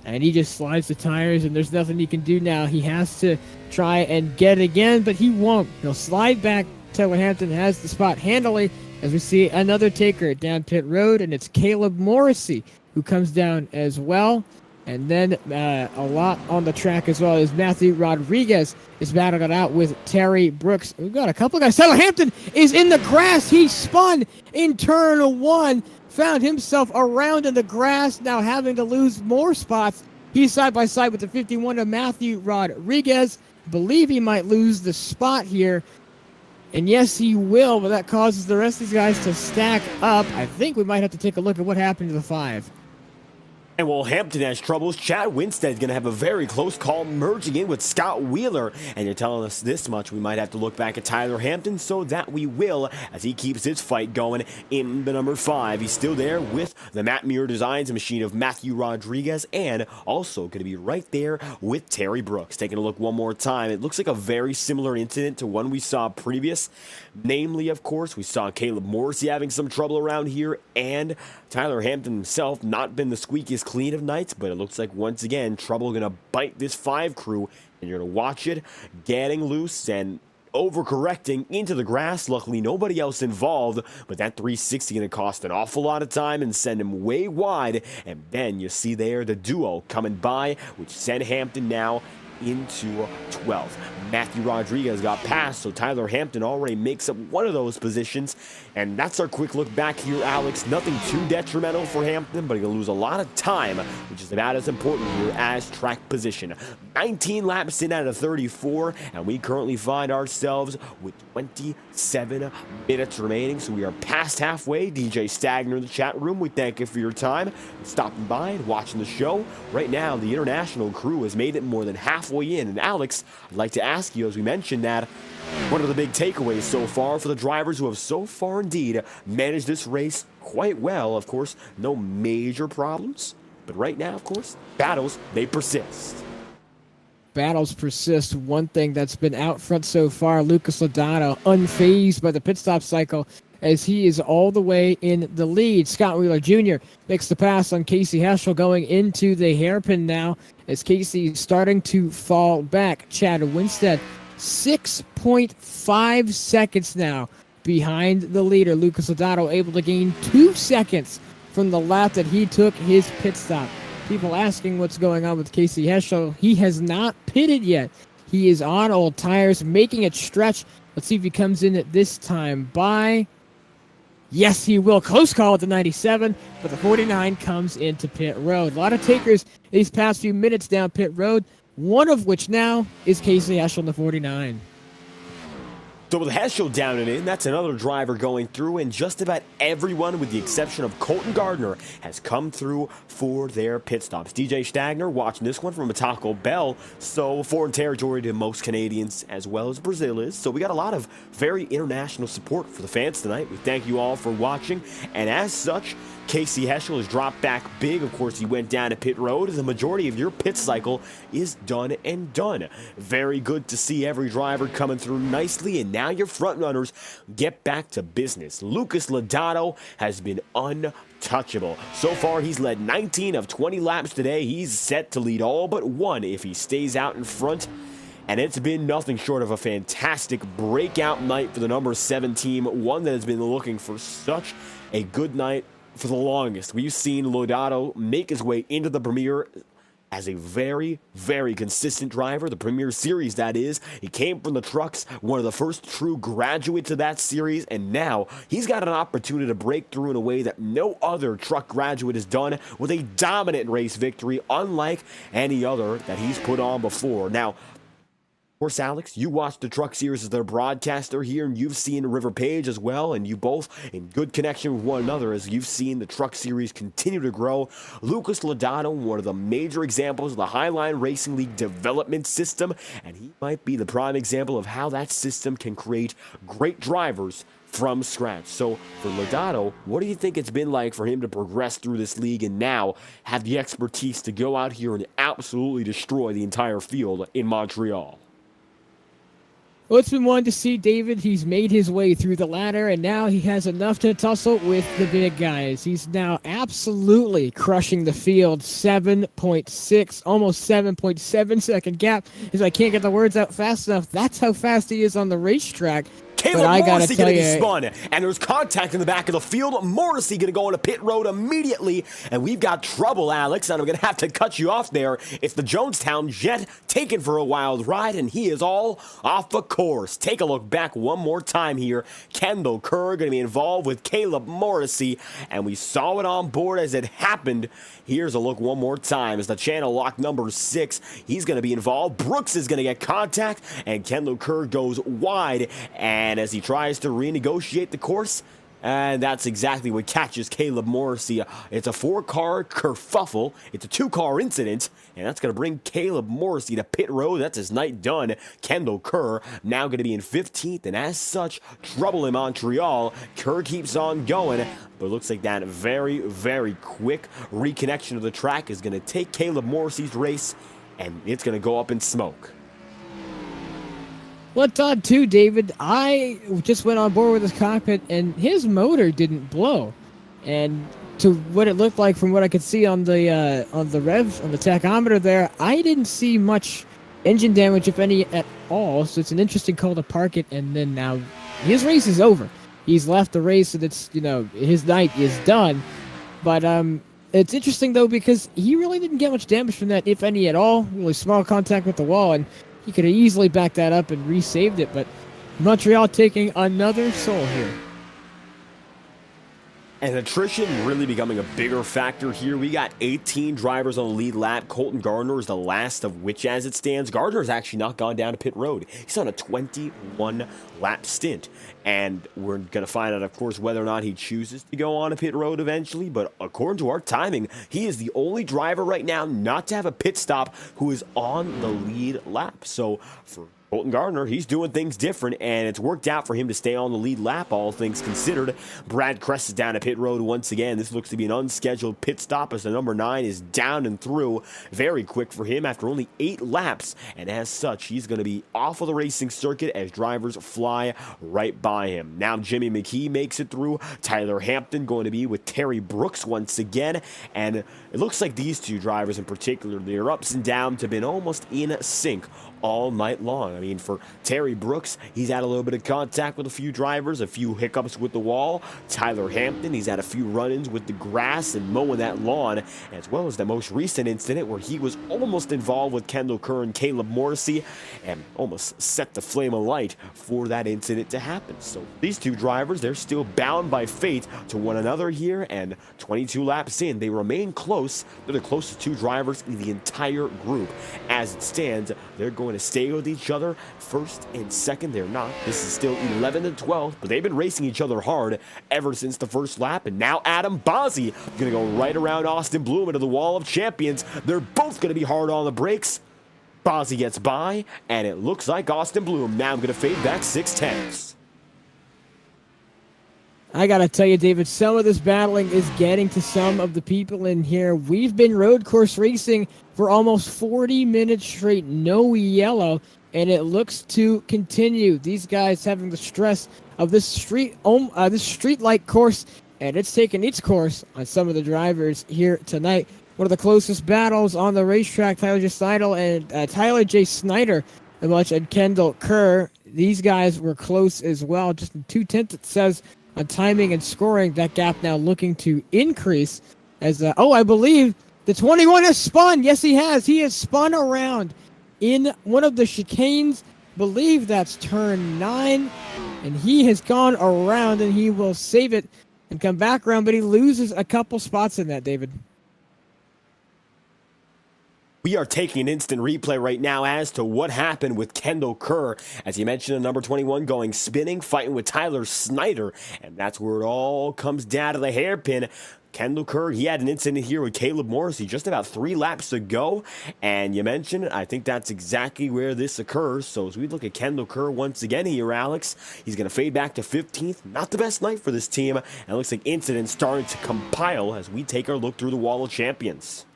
And he just slides the tires, and there's nothing he can do now. He has to try and get it again, but he won't. He'll slide back. Tyler Hampton has the spot handily as we see another taker down pit road, and it's Caleb Morrissey who comes down as well. And then a lot on the track as well as Matthew Rodriguez is battling it out with Terry Brooks. We've got a couple of guys. Tyler Hampton is in the grass. He spun in turn 1, found himself around in the grass, now having to lose more spots. He's side by side with the 51 of Matthew Rodriguez. Believe he might lose the spot here. And yes, he will, but that causes the rest of these guys to stack up. I think we might have to take a look at what happened to the 5. And while Hampton has troubles, Chad Winstead is going to have a very close call merging in with Scott Wheeler. And you're telling us this much, we might have to look back at Tyler Hampton, so that we will as he keeps his fight going in the number 5. He's still there with the Matt Muir Designs machine of Matthew Rodriguez, and also going to be right there with Terry Brooks. Taking a look one more time, it looks like a very similar incident to one we saw previous. Namely, of course, we saw Caleb Morrissey having some trouble around here, and Tyler Hampton himself not been the squeakiest clean of nights, but it looks like once again trouble gonna bite this 5 crew, and you're gonna watch it getting loose and overcorrecting into the grass. Luckily nobody else involved, but that 360 gonna cost an awful lot of time and send him way wide. And then you see there the duo coming by, which sent Hampton now into 12th. Matthew Rodriguez got passed, so Tyler Hampton already makes up one of those positions. And that's our quick look back here, Alex. Nothing too detrimental for Hampton, but he's going to lose a lot of time, which is about as important here as track position. 19 laps in out of 34, and we currently find ourselves with 27 minutes remaining, so we are past halfway. DJ Stagner in the chat room, we thank you for your time, stopping by and watching the show. Right now, the international crew has made it more than halfway in, and Alex, I'd like to ask you, as we mentioned, that what are the big takeaways so far for the drivers who have so far indeed managed this race quite well? Of course, no major problems, but right now, of course, battles, they persist. Battles persist. One thing that's been out front so far, Lucas Lodato, unfazed by the pit stop cycle as he is all the way in the lead. Scott Wheeler Jr. makes the pass on Casey Heschel going into the hairpin now as Casey is starting to fall back. Chad Winstead 6.5 seconds now behind the leader. Lucas Lodato able to gain 2 seconds from the lap that he took his pit stop. People asking what's going on with Casey Heschel. He has not pitted yet. He is on old tires, making it stretch. Let's see if he comes in at this time by Yes, he will. Close call at the 97, but the 49 comes into pit road. A lot of takers these past few minutes down pit road, one of which now is Casey Heschel in the 49. So with Heschel down and in, that's another driver going through, and just about everyone, with the exception of Colton Gardner, has come through for their pit stops. DJ Stagner watching this one from a Taco Bell, so foreign territory to most Canadians as well as Brazil is. So we got a lot of very international support for the fans tonight. We thank you all for watching, and as such, Casey Heschel has dropped back big. Of course, he went down to pit road. The majority of your pit cycle is done and done. Very good to see every driver coming through nicely, and now your front runners get back to business. Lucas Lodato has been untouchable. So far, he's led 19 of 20 laps today. He's set to lead all but one if he stays out in front. And it's been nothing short of a fantastic breakout night for the number 7 team, one that has been looking for such a good night for the longest. We've seen Lodato make his way into the Premier as a very, very consistent driver, the Premier Series, that is. He came from the trucks, one of the first true graduates of that series, and now he's got an opportunity to break through in a way that no other truck graduate has done, with a dominant race victory, unlike any other that he's put on before. Now, of course, Alex, you watched the Truck Series as their broadcaster here, and you've seen River Page as well, and you both in good connection with one another as you've seen the Truck Series continue to grow. Lucas Lodato, one of the major examples of the Highline Racing League development system, and he might be the prime example of how that system can create great drivers from scratch. So for Lodato, what do you think it's been like for him to progress through this league and now have the expertise to go out here and absolutely destroy the entire field in Montreal? Well, it's been one to see David. He's made his way through the ladder, and now he has enough to tussle with the big guys. He's now absolutely crushing the field. 7.6, almost 7.7 second gap. As I can't get the words out fast enough. That's how fast he is on the racetrack. Caleb Morrissey going to be spun, and there's contact in the back of the field. Morrissey going to go into pit road immediately, and we've got trouble, Alex, and I'm going to have to cut you off there. It's the Jonestown Jet taken for a wild ride, and he is all off the course. Take a look back one more time here. Kendall Kerr going to be involved with Caleb Morrissey, and we saw it on board as it happened. Here's a look one more time as the channel lock number 6. He's going to be involved. Brooks is going to get contact, and Kendall Kerr goes wide, and as he tries to renegotiate the course, and that's exactly what catches Caleb Morrissey. It's a 4-car kerfuffle. It's a 2-car incident, and that's going to bring Caleb Morrissey to pit road. That's his night done. Kendall Kerr now going to be in 15th, and as such, trouble in Montreal. Kerr keeps on going, but it looks like that very, very quick reconnection of the track is going to take Caleb Morrissey's race, and it's going to go up in smoke. What's odd too, David, I just went on board with his cockpit and his motor didn't blow. And to what it looked like from what I could see on the tachometer there, I didn't see much engine damage, if any, at all. So it's an interesting call to park it, and then now his race is over. He's left the race, and it's, his night is done. But it's interesting though, because he really didn't get much damage from that, if any at all. Really small contact with the wall, and he could have easily backed that up and resaved it, but Montreal taking another soul here. And attrition really becoming a bigger factor here. We got 18 drivers on the lead lap. Colton Gardner is the last of which, as it stands, Gardner has actually not gone down to pit road. He's on a 21-lap stint. And we're going to find out, of course, whether or not he chooses to go on a pit road eventually. But according to our timing, he is the only driver right now not to have a pit stop who is on the lead lap. So for Colton Gardner, he's doing things different, and it's worked out for him to stay on the lead lap, all things considered. Brad Kress is down to pit road once again. This looks to be an unscheduled pit stop as the number 9 is down and through. Very quick for him after only 8 laps, and as such, he's going to be off of the racing circuit as drivers fly right by him. Now Jimmy McKee makes it through. Tyler Hampton going to be with Terry Brooks once again, and it looks like these two drivers in particular, their ups and downs have been almost in sync all night long. I mean, for Terry Brooks, he's had a little bit of contact with a few drivers, a few hiccups with the wall. Tyler Hampton, he's had a few run-ins with the grass and mowing that lawn, as well as the most recent incident where he was almost involved with Kendall Kerr and Caleb Morrissey and almost set the flame alight for that incident to happen. So these two drivers, they're still bound by fate to one another here, and 22 laps in, they remain close. They're the closest two drivers in the entire group. As it stands, they're going to stay with each other first and second. They're not. This is still 11 and 12, but they've been racing each other hard ever since the first lap. And now Adam Bozzi going to go right around Austin Bloom into the wall of champions. They're both going to be hard on the brakes. Bozzi gets by, and it looks like Austin Bloom now going to fade back 6/10. I gotta tell you, David, some of this battling is getting to some of the people in here. We've been road course racing for almost 40 minutes straight, no yellow, and it looks to continue. These guys having the stress of this street-like course, and it's taking its course on some of the drivers here tonight. One of the closest battles on the racetrack, Tyler J. Snyder, and Kendall Kerr. These guys were close as well, just in 2/10 it says. On timing and scoring, that gap now looking to increase as, I believe the 21 has spun. Yes, he has. He has spun around in one of the chicanes. Believe that's turn 9. And he has gone around, and he will save it and come back around, but he loses a couple spots in that, David. We are taking an instant replay right now as to what happened with Kendall Kerr. As you mentioned, the number 21 going spinning, fighting with Tyler Snyder. And that's where it all comes down to the hairpin. Kendall Kerr, he had an incident here with Caleb Morrissey just about 3 laps to go. And you mentioned it, I think that's exactly where this occurs. So as we look at Kendall Kerr once again here, Alex, he's going to fade back to 15th. Not the best night for this team. And it looks like incidents starting to compile as we take our look through the wall of champions.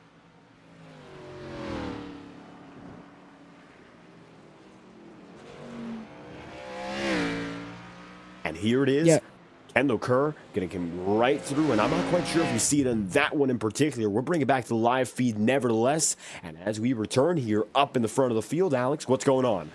And here it is. Yeah. Kendall Kerr going to come right through, and I'm not quite sure if you see it in that one in particular. We're bringing back the live feed nevertheless. And as we return here up in the front of the field, Alex, what's going on?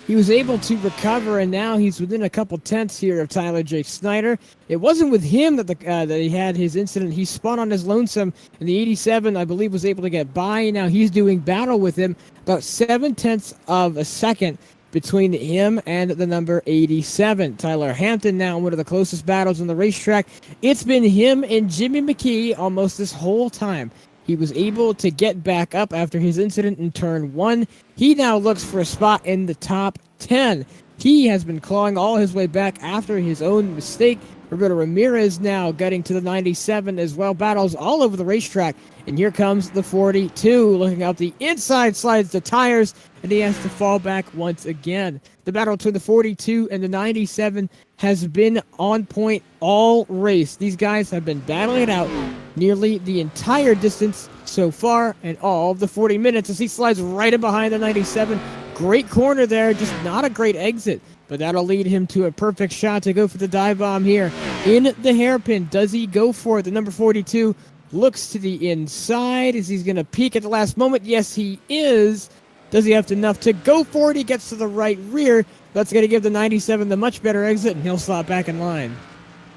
He was able to recover, and now he's within a couple tenths here of Tyler J. Snyder. It wasn't with him that that he had his incident. He spun on his lonesome, and the 87, I believe, was able to get by. Now he's doing battle with him, about 7/10 of a second between him and the number 87. Tyler Hampton now one of the closest battles on the racetrack. It's been him and Jimmy McKee almost this whole time. He was able to get back up after his incident in turn 1. He now looks for a spot in the top 10. He has been clawing all his way back after his own mistake. Roberto Ramirez now getting to the 97 as well. Battles all over the racetrack. And here comes the 42. Looking out the inside, slides the tires, and he has to fall back once again. The battle between the 42 and the 97 has been on point all race. These guys have been battling it out nearly the entire distance so far, and all of the 40 minutes as he slides right in behind the 97. Great corner there, just not a great exit. But that'll lead him to a perfect shot to go for the dive bomb here in the hairpin. Does he go for it? The number 42 looks to the inside. Is he going to peek at the last moment? Yes, he is. Does he have enough to go for it? He gets to the right rear. That's going to give the 97 the much better exit, and he'll slot back in line.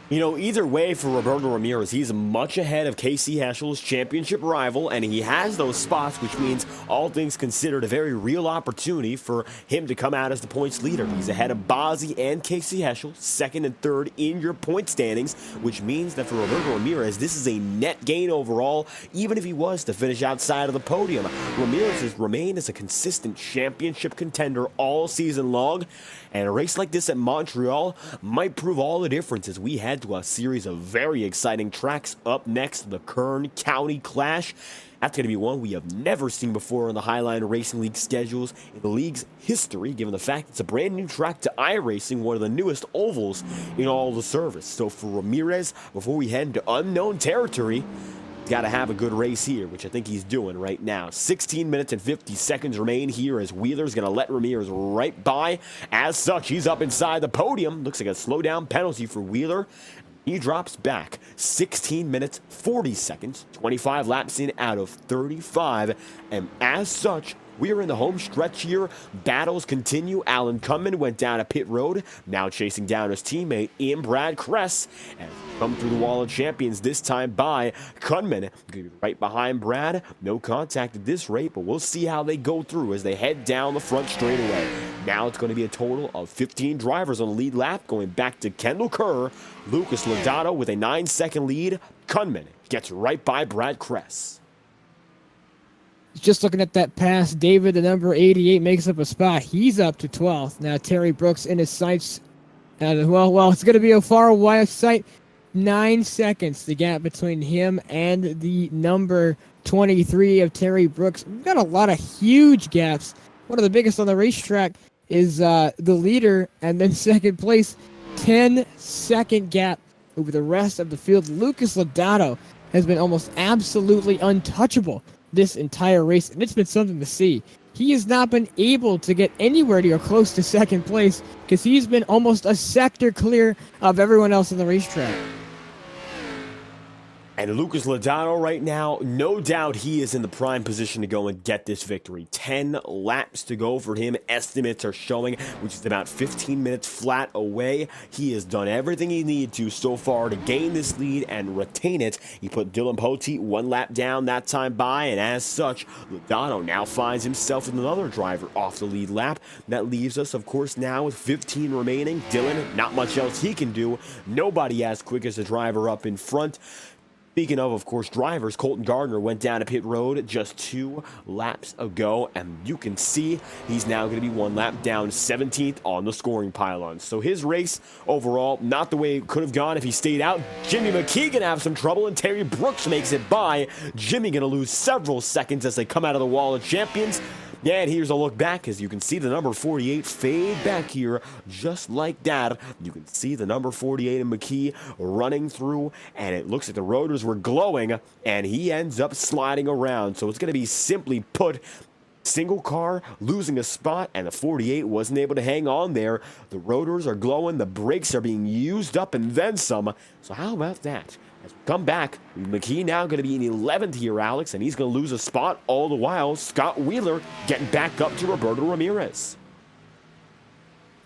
You know, either way for Roberto Ramirez, he's much ahead of Casey Heschel's championship rival, and he has those spots, which means, all things considered, a very real opportunity for him to come out as the points leader. He's ahead of Bozzi and Casey Heschel, second and third in your point standings, which means that for Roberto Ramirez, this is a net gain overall, even if he was to finish outside of the podium. Ramirez has remained as a consistent championship contender all season long, and a race like this at Montreal might prove all the difference as we head to a series of very exciting tracks up next, the Kern County Clash. That's going to be one we have never seen before in the Highline Racing League schedules in the league's history, given the fact it's a brand new track to iRacing, one of the newest ovals in all the service. So for Ramirez, before we head into unknown territory, he's got to have a good race here, which I think he's doing right now. 16 minutes and 50 seconds remain here as Wheeler's going to let Ramirez right by. As such, he's up inside the podium. Looks like a slowdown penalty for Wheeler. He drops back 16 minutes, 40 seconds, 25 laps in out of 35. And as such, We are in the home stretch here. Battles continue. Alan Cunman went down a pit road, now chasing down his teammate in Brad Kress. And come through the wall of champions, this time by Cunman. Right behind Brad. No contact at this rate, but we'll see how they go through as they head down the front straightaway. Now it's going to be a total of 15 drivers on the lead lap, going back to Kendall Kerr. Lucas Lodato with a 9-second lead. Cunman gets right by Brad Kress. Just looking at that pass, David, the number 88, makes up a spot. He's up to 12th. Now Terry Brooks in his sights. Well, it's going to be a far wide sight. 9 seconds, the gap between him and the number 23 of Terry Brooks. We've got a lot of huge gaps. One of the biggest on the racetrack is the leader, and then second place, 10-second gap over the rest of the field. Lucas Lodato has been almost absolutely untouchable this entire race, and it's been something to see. He has not been able to get anywhere near close to second place because he's been almost a sector clear of everyone else on the racetrack. And Lucas Lodato right now, no doubt he is in the prime position to go and get this victory. 10 laps to go for him. Estimates are showing, which is about 15 minutes flat away. He has done everything he needed to so far to gain this lead and retain it. He put Dylan Poteet 1 lap down that time by, and as such, Lodato now finds himself with another driver off the lead lap. That leaves us, of course, now with 15 remaining. Dylan, not much else he can do. Nobody as quick as the driver up in front. Speaking of course, drivers, Colton Gardner went down a pit road just 2 laps ago, and you can see he's now going to be 1 lap down, 17th on the scoring pylon. So his race overall, not the way it could have gone if he stayed out. Jimmy McKee going to have some trouble, and Terry Brooks makes it by. Jimmy going to lose several seconds as they come out of the wall of champions. Yeah, and here's a look back as you can see the number 48 fade back here just like that. You can see the number 48 in McKee running through, and it looks like the rotors were glowing, and he ends up sliding around. So it's going to be simply put, single car losing a spot, and the 48 wasn't able to hang on there. The rotors are glowing, the brakes are being used up, and then some. So how about that? As we come back, McKee now going to be in 11th here, Alex, and he's going to lose a spot. All the while, Scott Wheeler getting back up to Roberto Ramirez.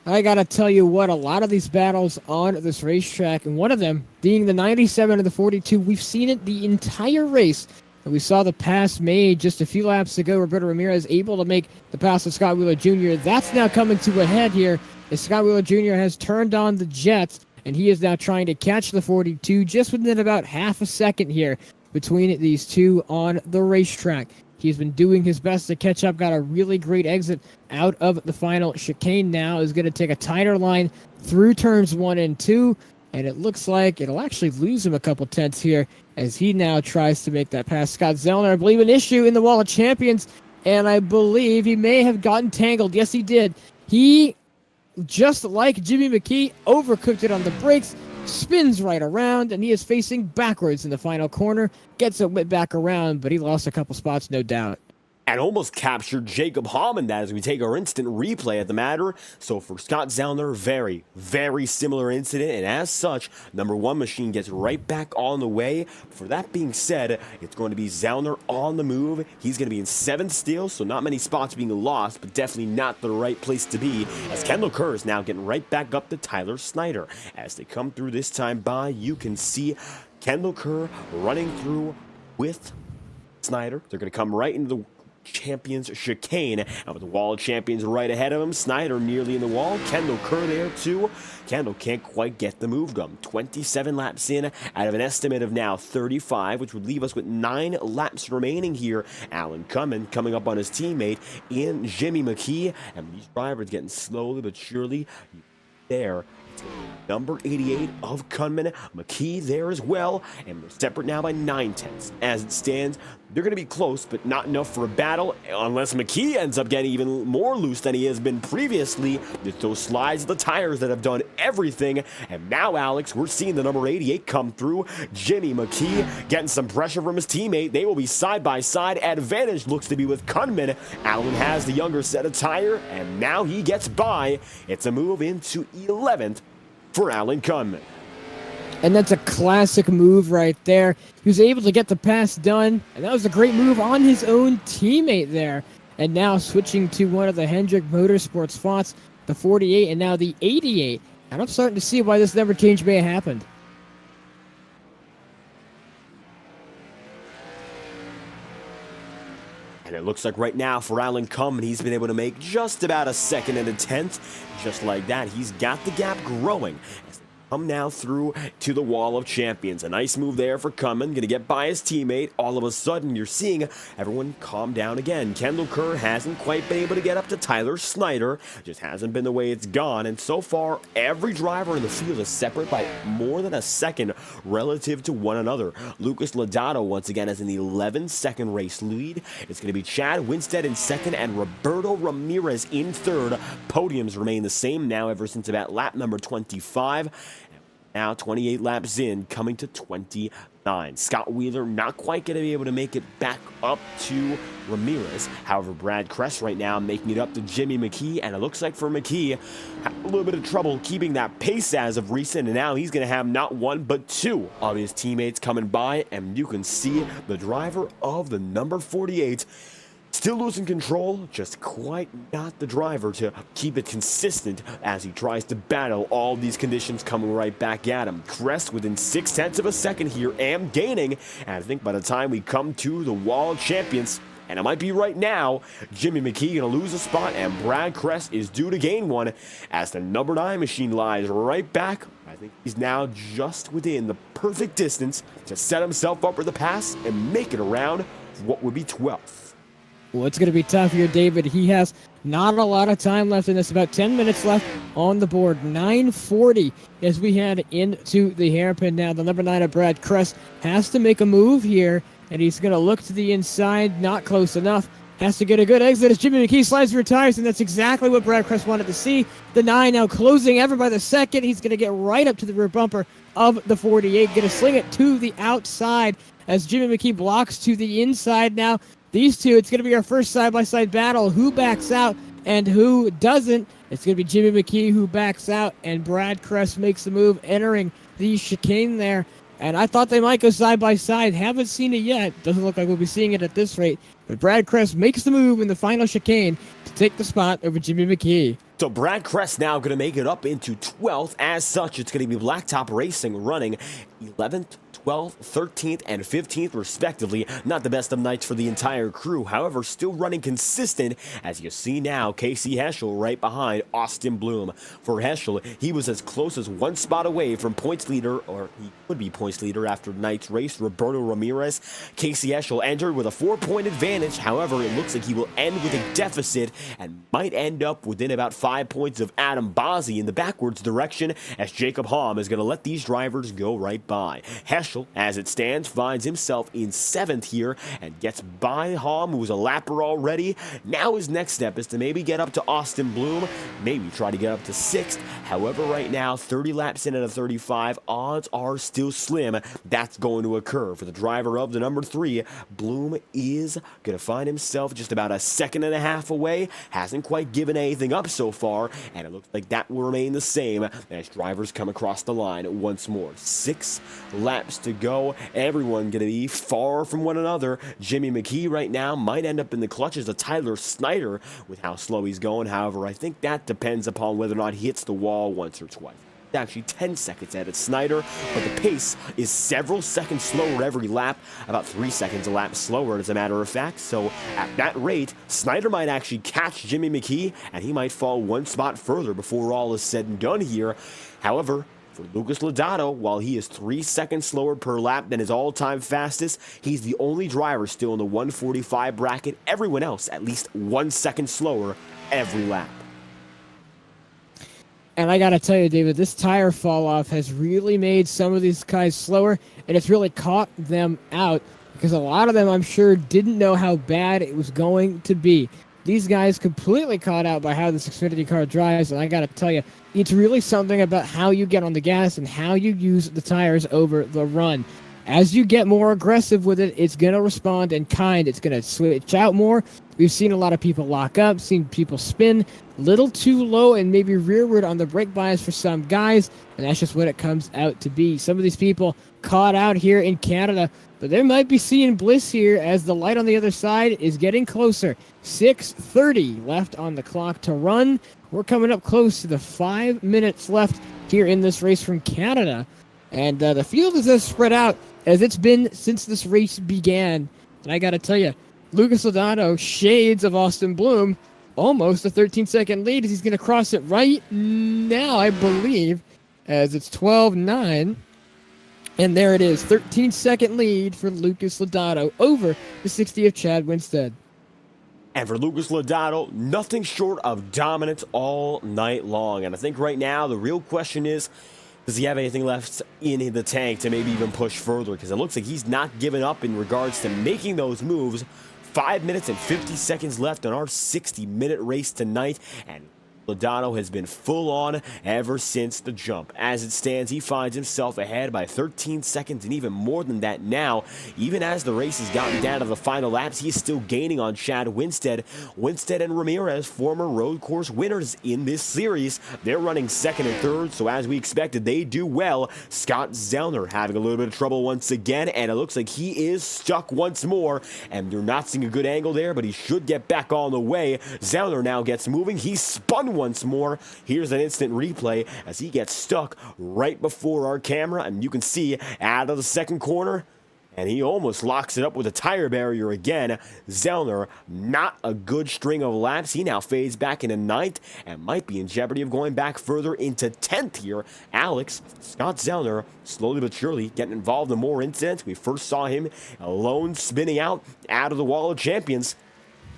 I got to tell you what, a lot of these battles on this racetrack, and one of them being the 97 and the 42, we've seen it the entire race. And we saw the pass made just a few laps ago. Roberto Ramirez able to make the pass to Scott Wheeler Jr. That's now coming to a head here as Scott Wheeler Jr. has turned on the jets, and he is now trying to catch the 42 just within about half a second here between these two on the racetrack. He's been doing his best to catch up, got a really great exit out of the final chicane now, is going to take a tighter line through turns 1 and 2, and it looks like it'll actually lose him a couple tenths here as he now tries to make that pass. Scott Zellner, I believe, an issue in the wall of champions, and I believe he may have gotten tangled. Yes, he did. He, just like Jimmy McKee, overcooked it on the brakes, spins right around, and he is facing backwards in the final corner. Gets it whipped back around, but he lost a couple spots, no doubt. And almost captured Jacob Hammond as we take our instant replay at the matter. So for Scott Zellner, very, very similar incident. And as such, number 1 machine gets right back on the way. For that being said, it's going to be Zellner on the move. He's going to be in 7th still, so not many spots being lost, but definitely not the right place to be. As Kendall Kerr is now getting right back up to Tyler Snyder. As they come through this time by, you can see Kendall Kerr running through with Snyder. They're going to come right into the champions chicane, and with the wall of champions right ahead of him, Snyder nearly in the wall, Kendall Kerr there too. Kendall can't quite get the move done. 27 laps in out of an estimate of now 35, which would leave us with 9 laps remaining here. Alan Cunman coming up on his teammate in Jimmy McKee, and these drivers getting slowly but surely there. Number 88 of Cunman, McKee there as well, and they're separate now by 9 tenths. As it stands, they're going to be close, but not enough for a battle, unless McKee ends up getting even more loose than he has been previously. It's those slides of the tires that have done everything, and now, Alex, we're seeing the number 88 come through. Jimmy McKee getting some pressure from his teammate. They will be side by side. Advantage looks to be with Cunman. Allen has the younger set of tire, and now he gets by. It's a move into 11th for Alan Cunman. And that's a classic move right there. He was able to get the pass done, and that was a great move on his own teammate there. and now switching to one of the Hendrick Motorsport spots, the 48 and now the 88. And I'm starting to see why this number change may have happened. And it looks like right now for Alan Cumming, he's been able to make just about a second and a tenth. Just like that, he's got the gap growing. Come now through to the Wall of Champions. A nice move there for Cumming. Going to get by his teammate. All of a sudden, you're seeing everyone calm down again. Kendall Kerr hasn't quite been able to get up to Tyler Snyder. Just hasn't been the way it's gone. And so far, every driver in the field is separate by more than a second relative to one another. Lucas Lodato, once again, has an 11-second race lead. It's going to be Chad Winstead in second and Roberto Ramirez in third. Podiums remain the same now ever since about lap number 25. Now 28 laps in, coming to 29. Scott Wheeler not quite going to be able to make it back up to Ramirez. However, Brad Kress right now making it up to Jimmy McKee, and it looks like for McKee, had a little bit of trouble keeping that pace as of recent, and now he's going to have not one but two of his teammates coming by, and you can see the driver of the number 48 still losing control, just quite not the driver to keep it consistent as he tries to battle all these conditions coming right back at him. Crest within 0.6 of a second here and gaining, and I think by the time we come to the Wall of Champions, and it might be right now, Jimmy McKee going to lose a spot, and Brad Kress is due to gain one as the number 9 machine lies right back. I think he's now just within the perfect distance to set himself up for the pass and make it around what would be 12th. Well, it's going to be tough here, David. He has not a lot of time left in this. About 10 minutes left on the board. 9:40 as we head into the hairpin now. The number 9 of Brad Kress has to make a move here, and he's going to look to the inside. Not close enough. Has to get a good exit as Jimmy McKee slides through tires, and that's exactly what Brad Kress wanted to see. The 9 now closing ever by the second. He's going to get right up to the rear bumper of the 48. Going to sling it to the outside as Jimmy McKee blocks to the inside now. These two, it's going to be our first side-by-side battle. Who backs out and who doesn't? It's going to be Jimmy McKee who backs out, and Brad Kress makes the move, entering the chicane there. And I thought they might go side-by-side. Haven't seen it yet. Doesn't look like we'll be seeing it at this rate. But Brad Kress makes the move in the final chicane to take the spot over Jimmy McKee. So Brad Kress now going to make it up into 12th. As such, it's going to be Blacktop Racing running 11th, 12th, 13th, and 15th, respectively. Not the best of nights for the entire crew. However, still running consistent, as you see now, Casey Heschel right behind Austin Bloom. For Heschel, he was as close as one spot away from points leader, or he would be points leader after tonight's race, Roberto Ramirez. Casey Heschel entered with a 4-point advantage. However, it looks like he will end with a deficit and might end up within about 5 points of Adam Bozzi in the backwards direction, as Jacob Hamm is going to let these drivers go right by. Heschel, as it stands, finds himself in 7th here and gets by Hamm, who was a lapper already. Now his next step is to maybe get up to Austin Bloom, maybe try to get up to 6th. However, right now, 30 laps in at a 35, odds are still slim that's going to occur. For the driver of the number 3, Bloom is going to find himself just about a second and a half away. Hasn't quite given anything up so far, and it looks like that will remain the same as drivers come across the line once more. 6 laps to go. Everyone going to be far from one another. Jimmy McKee right now might end up in the clutches of Tyler Snyder with how slow he's going. However, I think that depends upon whether or not he hits the wall once or twice. Actually 10 seconds ahead Snyder, but the pace is several seconds slower every lap, about 3 seconds a lap slower as a matter of fact. So at that rate, Snyder might actually catch Jimmy McKee, and he might fall one spot further before all is said and done here. However, for Lucas Lodato, while he is 3 seconds slower per lap than his all-time fastest, he's the only driver still in the 145 bracket. Everyone else at least 1 second slower every lap. And I gotta tell you, David, this tire fall off has really made some of these guys slower, and it's really caught them out because a lot of them, I'm sure, didn't know how bad it was going to be. These guys completely caught out by how this Xfinity car drives, and I gotta tell you, it's really something about how you get on the gas and how you use the tires over the run. as you get more aggressive with it, it's going to respond in kind. It's going to switch out more. We've seen a lot of people lock up, seen people spin a little too low and maybe rearward on the brake bias for some guys, and that's just what it comes out to be. Some of these people caught out here in Canada, but they might be seeing bliss here as the light on the other side is getting closer. 6:30 left on the clock to run. We're coming up close to the 5 minutes left here in this race from Canada. And the field is as spread out as it's been since this race began. And I got to tell you, Lucas Lodato, shades of Austin Bloom, almost a 13-second lead as he's going to cross it right now, I believe, as it's 12-9. And there it is, 13-second lead for Lucas Lodato over the 60 of Chad Winstead. And for Lucas Lodato, nothing short of dominance all night long. And I think right now the real question is, does he have anything left in the tank to maybe even push further? Because it looks like he's not giving up in regards to making those moves. 5 minutes and 50 seconds left on our 60-minute race tonight. And Lodato has been full on ever since the jump. As it stands, he finds himself ahead by 13 seconds and even more than that now. Even as the race has gotten down to the final laps, he is still gaining on Chad Winstead. Winstead and Ramirez, former road course winners in this series, they're running second and third, so as we expected, they do well. Scott Zellner having a little bit of trouble once again, and it looks like he is stuck once more, and you're not seeing a good angle there, but he should get back on the way. Zellner now gets moving. He's spun once more. Here's an instant replay as he gets stuck right before our camera, and you can see out of the second corner, and he almost locks it up with a tire barrier again. Zellner, not a good string of laps. He now fades back into 9th and might be in jeopardy of going back further into 10th here. Scott Zellner, slowly but surely getting involved in more incidents. We first saw him alone spinning out of the Wall of Champions.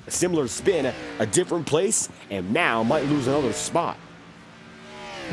A similar spin, a different place, and now might lose another spot.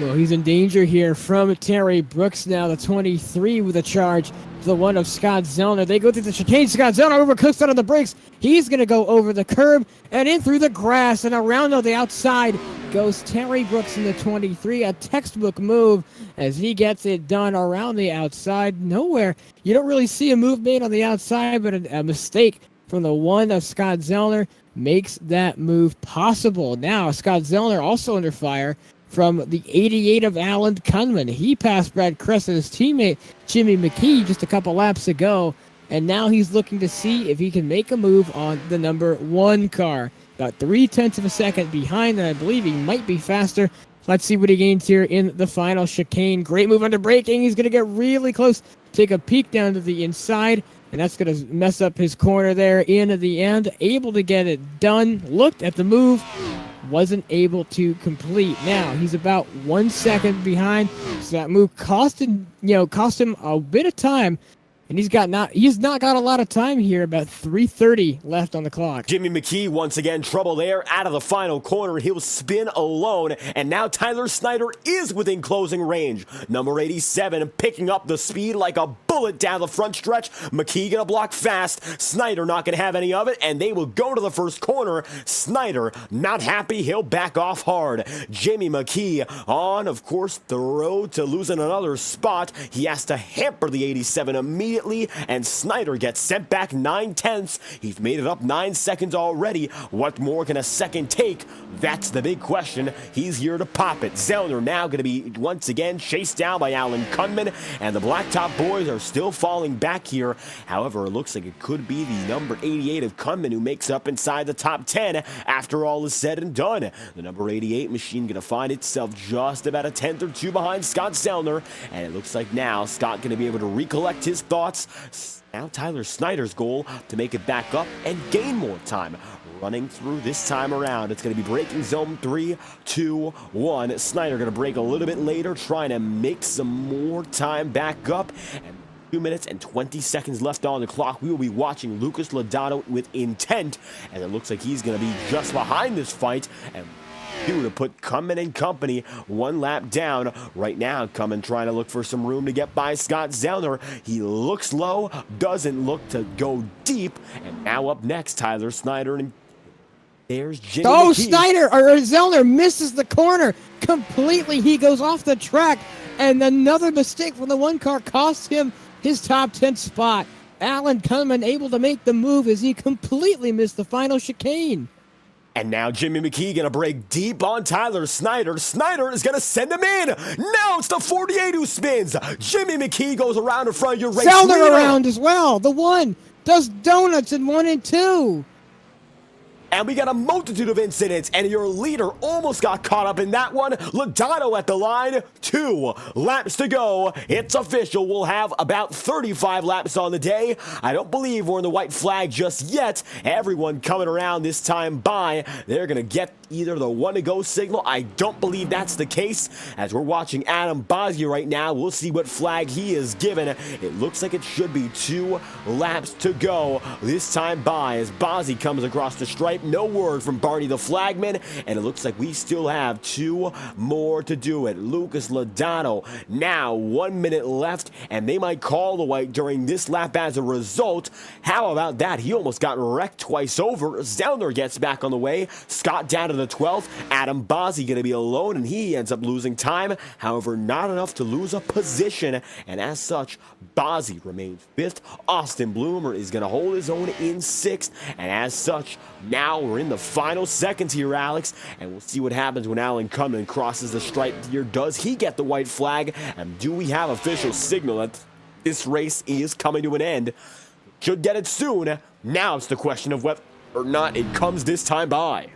Well, he's in danger here from Terry Brooks now, the 23 with a charge to the one of Scott Zellner. They go through the chicane. Scott Zellner overcooks out on the brakes. He's going to go over the curb and in through the grass, and around on the outside goes Terry Brooks in the 23. A textbook move as he gets it done around the outside. Nowhere. You don't really see a move made on the outside, but a mistake from the one of Scott Zellner makes that move possible. Now, Scott Zellner also under fire from the 88 of Alan Kunman. He passed Brad Kress and his teammate Jimmy McKee just a couple laps ago, and now he's looking to see if he can make a move on the number 1 car. About 0.3 of a second behind, and I believe he might be faster. Let's see what he gains here in the final chicane. Great move under braking. He's going to get really close, take a peek down to the inside, and that's going to mess up his corner there in the end. Able to get it done. Looked at the move. Wasn't able to complete. Now, he's about 1 second behind. So that move cost him a bit of time. And he's not got a lot of time here, about 3:30 left on the clock. Jimmy McKee, once again, trouble there out of the final corner. He'll spin alone, and now Tyler Snyder is within closing range. Number 87 picking up the speed like a bullet down the front stretch. McKee gonna block fast. Snyder not gonna have any of it, and they will go to the first corner. Snyder not happy. He'll back off hard. Jimmy McKee on, of course, the road to losing another spot. He has to hamper the 87 immediately, and Snyder gets sent back 9/10. He's made it up 9 seconds already. What more can a second take? That's the big question. He's here to pop it. Zellner now going to be once again chased down by Alan Kunman, and the Blacktop boys are still falling back here. However, it looks like it could be the number 88 of Kunman who makes up inside the top 10 after all is said and done. The number 88 machine going to find itself just about a 10th or 2 behind Scott Zellner, and it looks like now Scott going to be able to recollect his thoughts. Now Tyler Snyder's goal to make it back up and gain more time. Running through this time around, it's going to be braking zone 3, 2, 1. Snyder going to brake a little bit later, trying to make some more time back up. And 2 minutes and 20 seconds left on the clock. We will be watching Lucas Lodato with intent, and it looks like he's going to be just behind this fight. And to put Kunman and company 1 lap down. Right now, Kunman trying to look for some room to get by Scott Zellner. He looks low, doesn't look to go deep. And now up next, Tyler Snyder, and there's Jimmy McKee. Snyder or Zellner misses the corner completely. He goes off the track, and another mistake from the 1 car costs him his top 10 spot. Alan Cumming able to make the move as he completely missed the final chicane. And now Jimmy McKee gonna break deep on Tyler Snyder. Snyder is gonna send him in. Now it's the 48 who spins. Jimmy McKee goes around in front of your race Zellner leader. around as well. The one does donuts in 1 and 2. And we got a multitude of incidents, and your leader almost got caught up in that one. Logano at the line, 2 laps to go. It's official. We'll have about 35 laps on the day. I don't believe we're in the white flag just yet. Everyone coming around this time by, they're going to get either the 1 to go signal. I don't believe that's the case. As we're watching Adam Bosio right now, we'll see what flag he is given. It looks like it should be 2 laps to go this time by as Bosio comes across the stripe. No word from Barney the flagman, and it looks like we still have 2 more to do it. Lucas Logano, now 1 minute left, and they might call the white during this lap as a result. How about that? He almost got wrecked twice over. Zellner gets back on the way. Scott down to the 12th. Adam Bosio going to be alone, and he ends up losing time. However, not enough to lose a position, and as such, Bosio remains 5th. Austin Bloomer is going to hold his own in 6th, and as such, now we're in the final seconds here, Alex, and we'll see what happens when Alan Cumming crosses the stripe here. Does he get the white flag, and do we have official signal that this race is coming to an end? Should get it soon. Now it's the question of whether or not it comes this time by.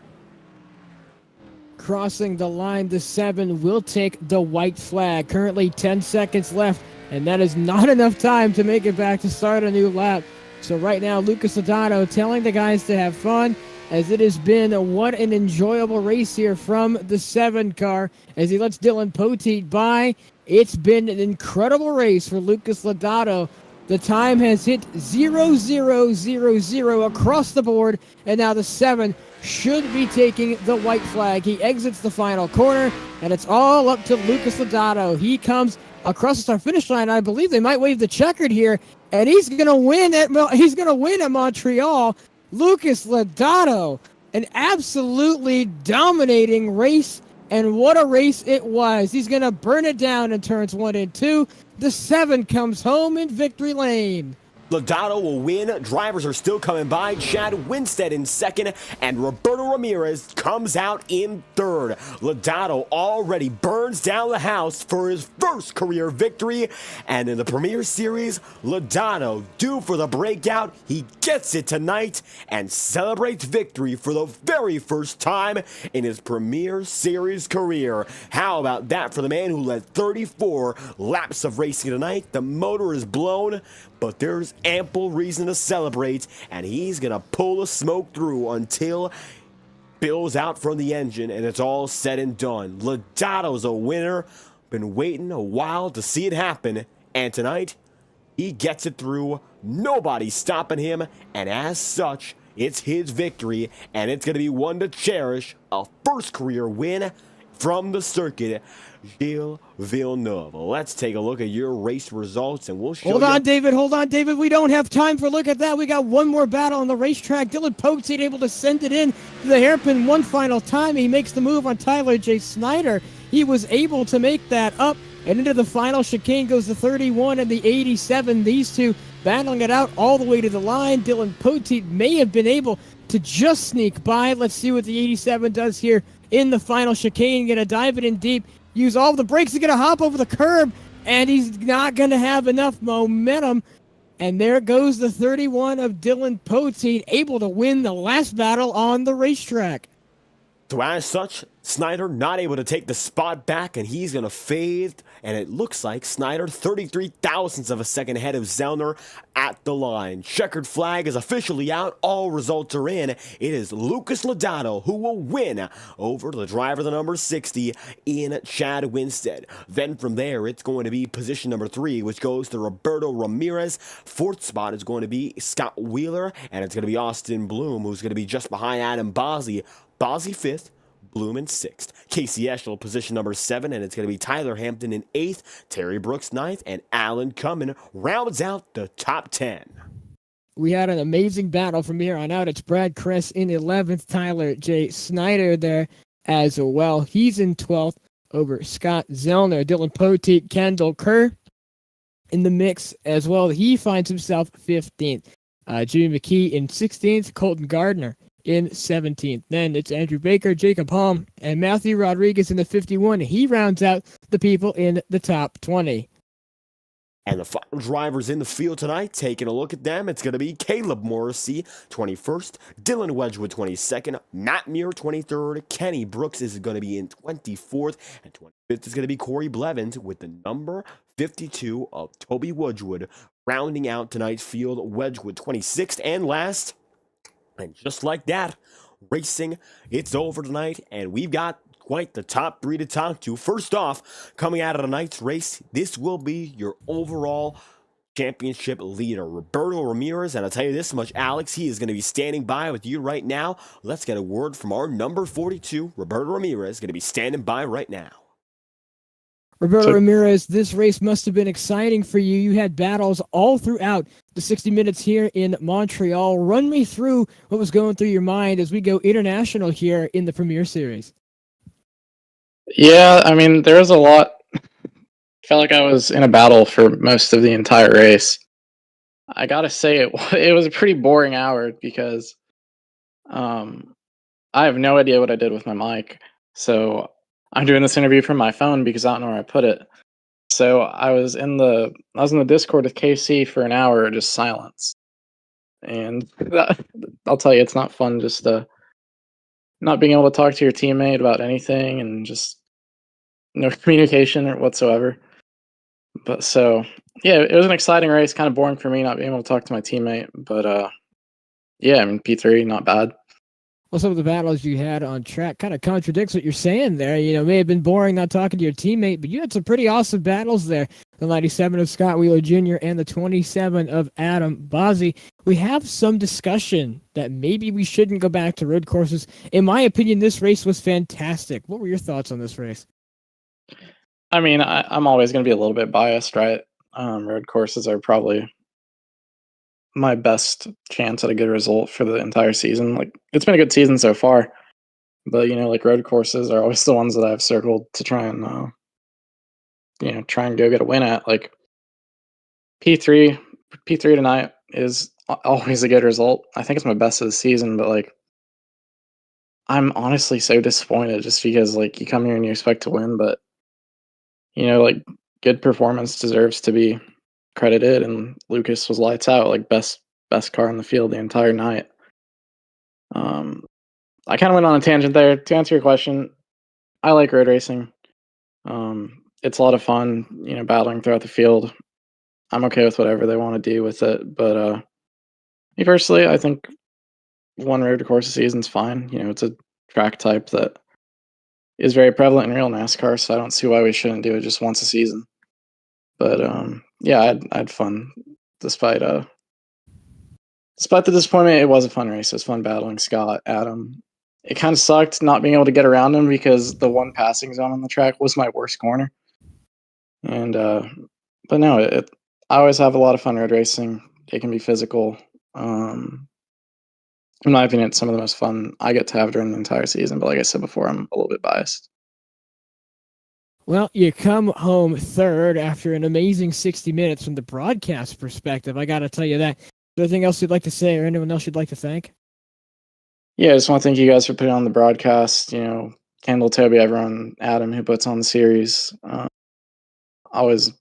Crossing the line, the 7 will take the white flag. Currently 10 seconds left, and that is not enough time to make it back to start a new lap. So right now, Lucas Logano telling the guys to have fun, as it has been what an enjoyable race here from the 7 car as he lets Dylan Poteet by. It's been an incredible race for Lucas Logano. The time has hit 0-0-0-0 across the board, and now the 7 should be taking the white flag. He exits the final corner, and it's all up to Lucas Logano. He comes across the start finish line. I believe they might wave the checkered here, and he's gonna win at Montreal. Lucas Logano, an absolutely dominating race, and what a race it was. He's gonna burn it down in turns 1 and 2. The 7 comes home in victory lane. Logano will win. Drivers are still coming by. Chad Winstead in 2nd, and Roberto Ramirez comes out in 3rd. Logano already burns down the house for his first career victory, and in the Premier Series, Logano, due for the breakout, he gets it tonight and celebrates victory for the very first time in his Premier Series career. How about that for the man who led 34 laps of racing tonight? The motor is blown, but there's ample reason to celebrate, and he's gonna pull the smoke through until bills out from the engine and it's all said and done. Logano's a winner. Been waiting a while to see it happen, and tonight he gets it through. Nobody's stopping him, and as such, it's his victory, and it's gonna be one to cherish. A first career win from the circuit. Gilles Villeneuve. Let's take a look at your race results, and we'll show Hold on, David. We don't have time for a look at that. We got one more battle on the racetrack. Dylan Poteet able to send it in to the hairpin one final time. He makes the move on Tyler J. Snyder. He was able to make that up, and into the final chicane goes the 31 and the 87. These two battling it out all the way to the line. Dylan Poteet may have been able to just sneak by. Let's see what the 87 does here in the final chicane. Gonna dive it in deep. Use all the brakes to get a hop over the curb, and he's not going to have enough momentum. And there goes the 31 of Dylan Poteet, able to win the last battle on the racetrack. So as such, Snyder not able to take the spot back, and he's going to fade, and it looks like Snyder 33 thousandths of a second ahead of Zellner at the line. Checkered flag is officially out. All results are in. It is Lucas Logano who will win over the driver, the number 60, in Chad Winstead. Then from there, it's going to be position number 3, which goes to Roberto Ramirez. 4th spot is going to be Scott Wheeler, and it's going to be Austin Bloom, who's going to be just behind Adam Bosio. Bosio 5th. Bloom in 6th. Casey Eschel, position number 7, and it's going to be Tyler Hampton in 8th, Terry Brooks 9th, and Alan Cumming rounds out the top 10. We had an amazing battle from here on out. It's Brad Kress in 11th, Tyler J. Snyder there as well. He's in 12th over Scott Zellner, Dylan Poteet, Kendall Kerr in the mix as well. He finds himself 15th. Jimmy McKee in 16th. Colton Gardner in 17th. Then it's Andrew Baker, Jacob Holm, and Matthew Rodriguez in the 51. He rounds out the people in the top 20. And the final drivers in the field tonight, taking a look at them, it's going to be Caleb Morrissey, 21st, Dylan Wedgwood, 22nd, Matt Muir, 23rd, Kenny Brooks is going to be in 24th, and 25th is going to be Corey Blevins with the number 52 of Toby Wedgwood, rounding out tonight's field, Wedgwood 26th, and last, and just like that, racing, it's over tonight, and we've got quite the top three to talk to. First off, coming out of tonight's race, this will be your overall championship leader, Roberto Ramirez. And I'll tell you this much, Alex, he is going to be standing by with you right now. Let's get a word from our number 42, Roberto Ramirez, going to be standing by right now. Roberto Ramirez, this race must have been exciting for you. You had battles all throughout the 60 minutes here in Montreal. Run me through what was going through your mind as we go international here in the Premier Series. Yeah, I mean, there was a lot. Felt like I was in a battle for most of the entire race. I gotta say, it was a pretty boring hour because I have no idea what I did with my mic. So I'm doing this interview from my phone because I don't know where I put it. So I was in the Discord with KC for an hour, just silence. And I'll tell you, it's not fun just not being able to talk to your teammate about anything and just no communication or whatsoever. But so, yeah, it was an exciting race, kind of boring for me not being able to talk to my teammate. But yeah, I mean, P3, not bad. Well, some of the battles you had on track kind of contradicts what you're saying there. You know, it may have been boring not talking to your teammate, but you had some pretty awesome battles there. The 97 of Scott Wheeler Jr. and the 27 of Adam Bozzi. We have some discussion that maybe we shouldn't go back to road courses. In my opinion, this race was fantastic. What were your thoughts on this race? I mean, I'm always going to be a little bit biased, right? Road courses are probably my best chance at a good result for the entire season. Like, it's been a good season so far, but like road courses are always the ones that I've circled to try and go get a win at. Like P3 tonight is always a good result. I think it's my best of the season, but like I'm honestly so disappointed just because like you come here and you expect to win, but like good performance deserves to be credited, and Lucas was lights out, like best car in the field the entire night. I kind of went on a tangent there. To answer your question, I like road racing. It's a lot of fun, battling throughout the field. I'm okay with whatever they want to do with it, but me personally, I think one road course a season's fine. It's a track type that is very prevalent in real NASCAR, so I don't see why we shouldn't do it just once a season. But yeah, I had fun despite the disappointment. It was a fun race. It was fun battling Scott, Adam. It kind of sucked not being able to get around him because the one passing zone on the track was my worst corner. And but no, I always have a lot of fun road racing. It can be physical. In my opinion, it's some of the most fun I get to have during the entire season. But like I said before, I'm a little bit biased. Well, you come home third after an amazing 60 minutes from the broadcast perspective. I got to tell you that. Is there anything else you'd like to say or anyone else you'd like to thank? Yeah, I just want to thank you guys for putting on the broadcast. Kendall, Toby, everyone, Adam, who puts on the series. Always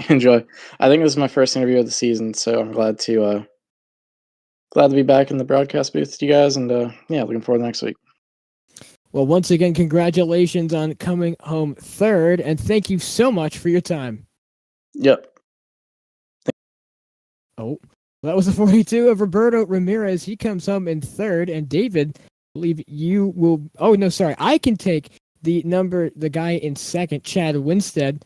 enjoy. I think this is my first interview of the season, so I'm glad to be back in the broadcast booth with you guys, and yeah, looking forward to next week. Well, once again, congratulations on coming home third, and thank you so much for your time. Yep. Oh, that was the 42 of Roberto Ramirez. He comes home in third, and David, I believe you will... Oh, no, sorry. I can take the guy in second, Chad Winstead.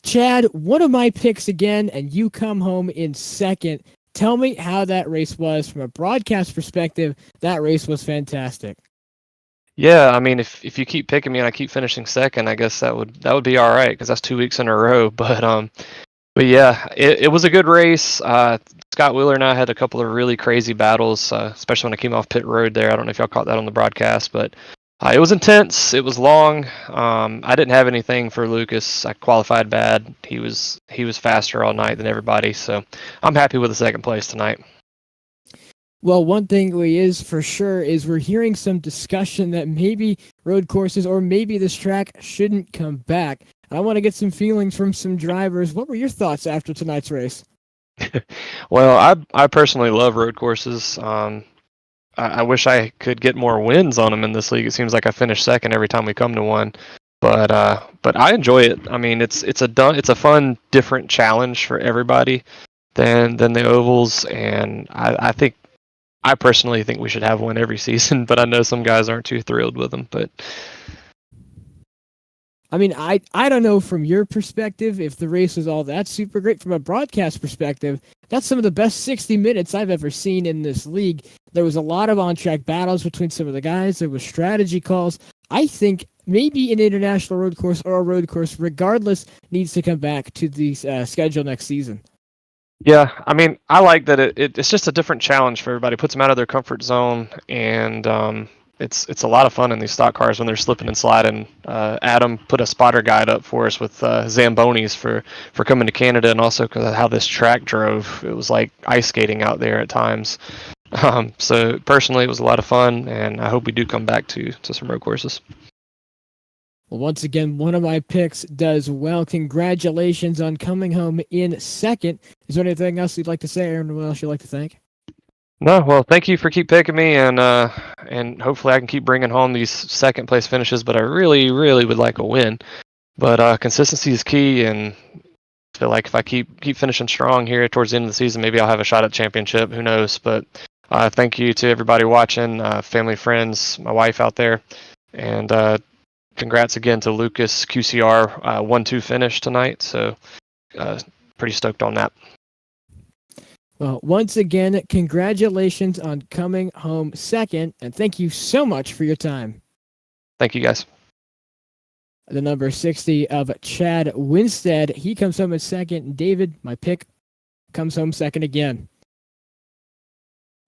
Chad, one of my picks again, and you come home in second. Tell me how that race was. From a broadcast perspective, that race was fantastic. Yeah, I mean, if you keep picking me and I keep finishing second, I guess that would be all right because that's 2 weeks in a row. But yeah, it was a good race. Scott Wheeler and I had a couple of really crazy battles, especially when I came off pit road there. I don't know if y'all caught that on the broadcast, but It was intense. It was long. I didn't have anything for Lucas. I qualified bad. He was faster all night than everybody. So I'm happy with the second place tonight. Well, one thing we is for sure is we're hearing some discussion that maybe road courses or maybe this track shouldn't come back. I want to get some feelings from some drivers. What were your thoughts after tonight's race? Well, I personally love road courses. I wish I could get more wins on them in this league. It seems like I finish second every time we come to one, but I enjoy it. I mean, it's a fun, different challenge for everybody than the ovals, and I personally think we should have one every season. But I know some guys aren't too thrilled with them. But I mean, I don't know from your perspective if the race was all that super great. From a broadcast perspective, that's some of the best 60 minutes I've ever seen in this league. There was a lot of on-track battles between some of the guys. There was strategy calls. I think maybe an international road course or a road course, regardless, needs to come back to the schedule next season. yeah, I mean, I like that it's just a different challenge for everybody. It puts them out of their comfort zone, and it's a lot of fun in these stock cars when they're slipping and sliding. Adam put a spotter guide up for us with Zambonis for coming to Canada, and also because of how this track drove. It was like ice skating out there at times. So personally, it was a lot of fun, and I hope we do come back to some road courses. Well, once again, one of my picks does well. Congratulations on coming home in second. Is there anything else you'd like to say, or anyone else you'd like to thank? No, well, thank you for keep picking me, and hopefully I can keep bringing home these second place finishes. But I really, really would like a win. But consistency is key, and I feel like if I keep finishing strong here towards the end of the season, maybe I'll have a shot at championship. Who knows? But thank you to everybody watching, family, friends, my wife out there, and congrats again to Lucas QCR 1-2 finish tonight. So pretty stoked on that. Well, once again, congratulations on coming home second, and thank you so much for your time. Thank you, guys. The number 60 of Chad Winstead, he comes home in second. And David, my pick, comes home second again.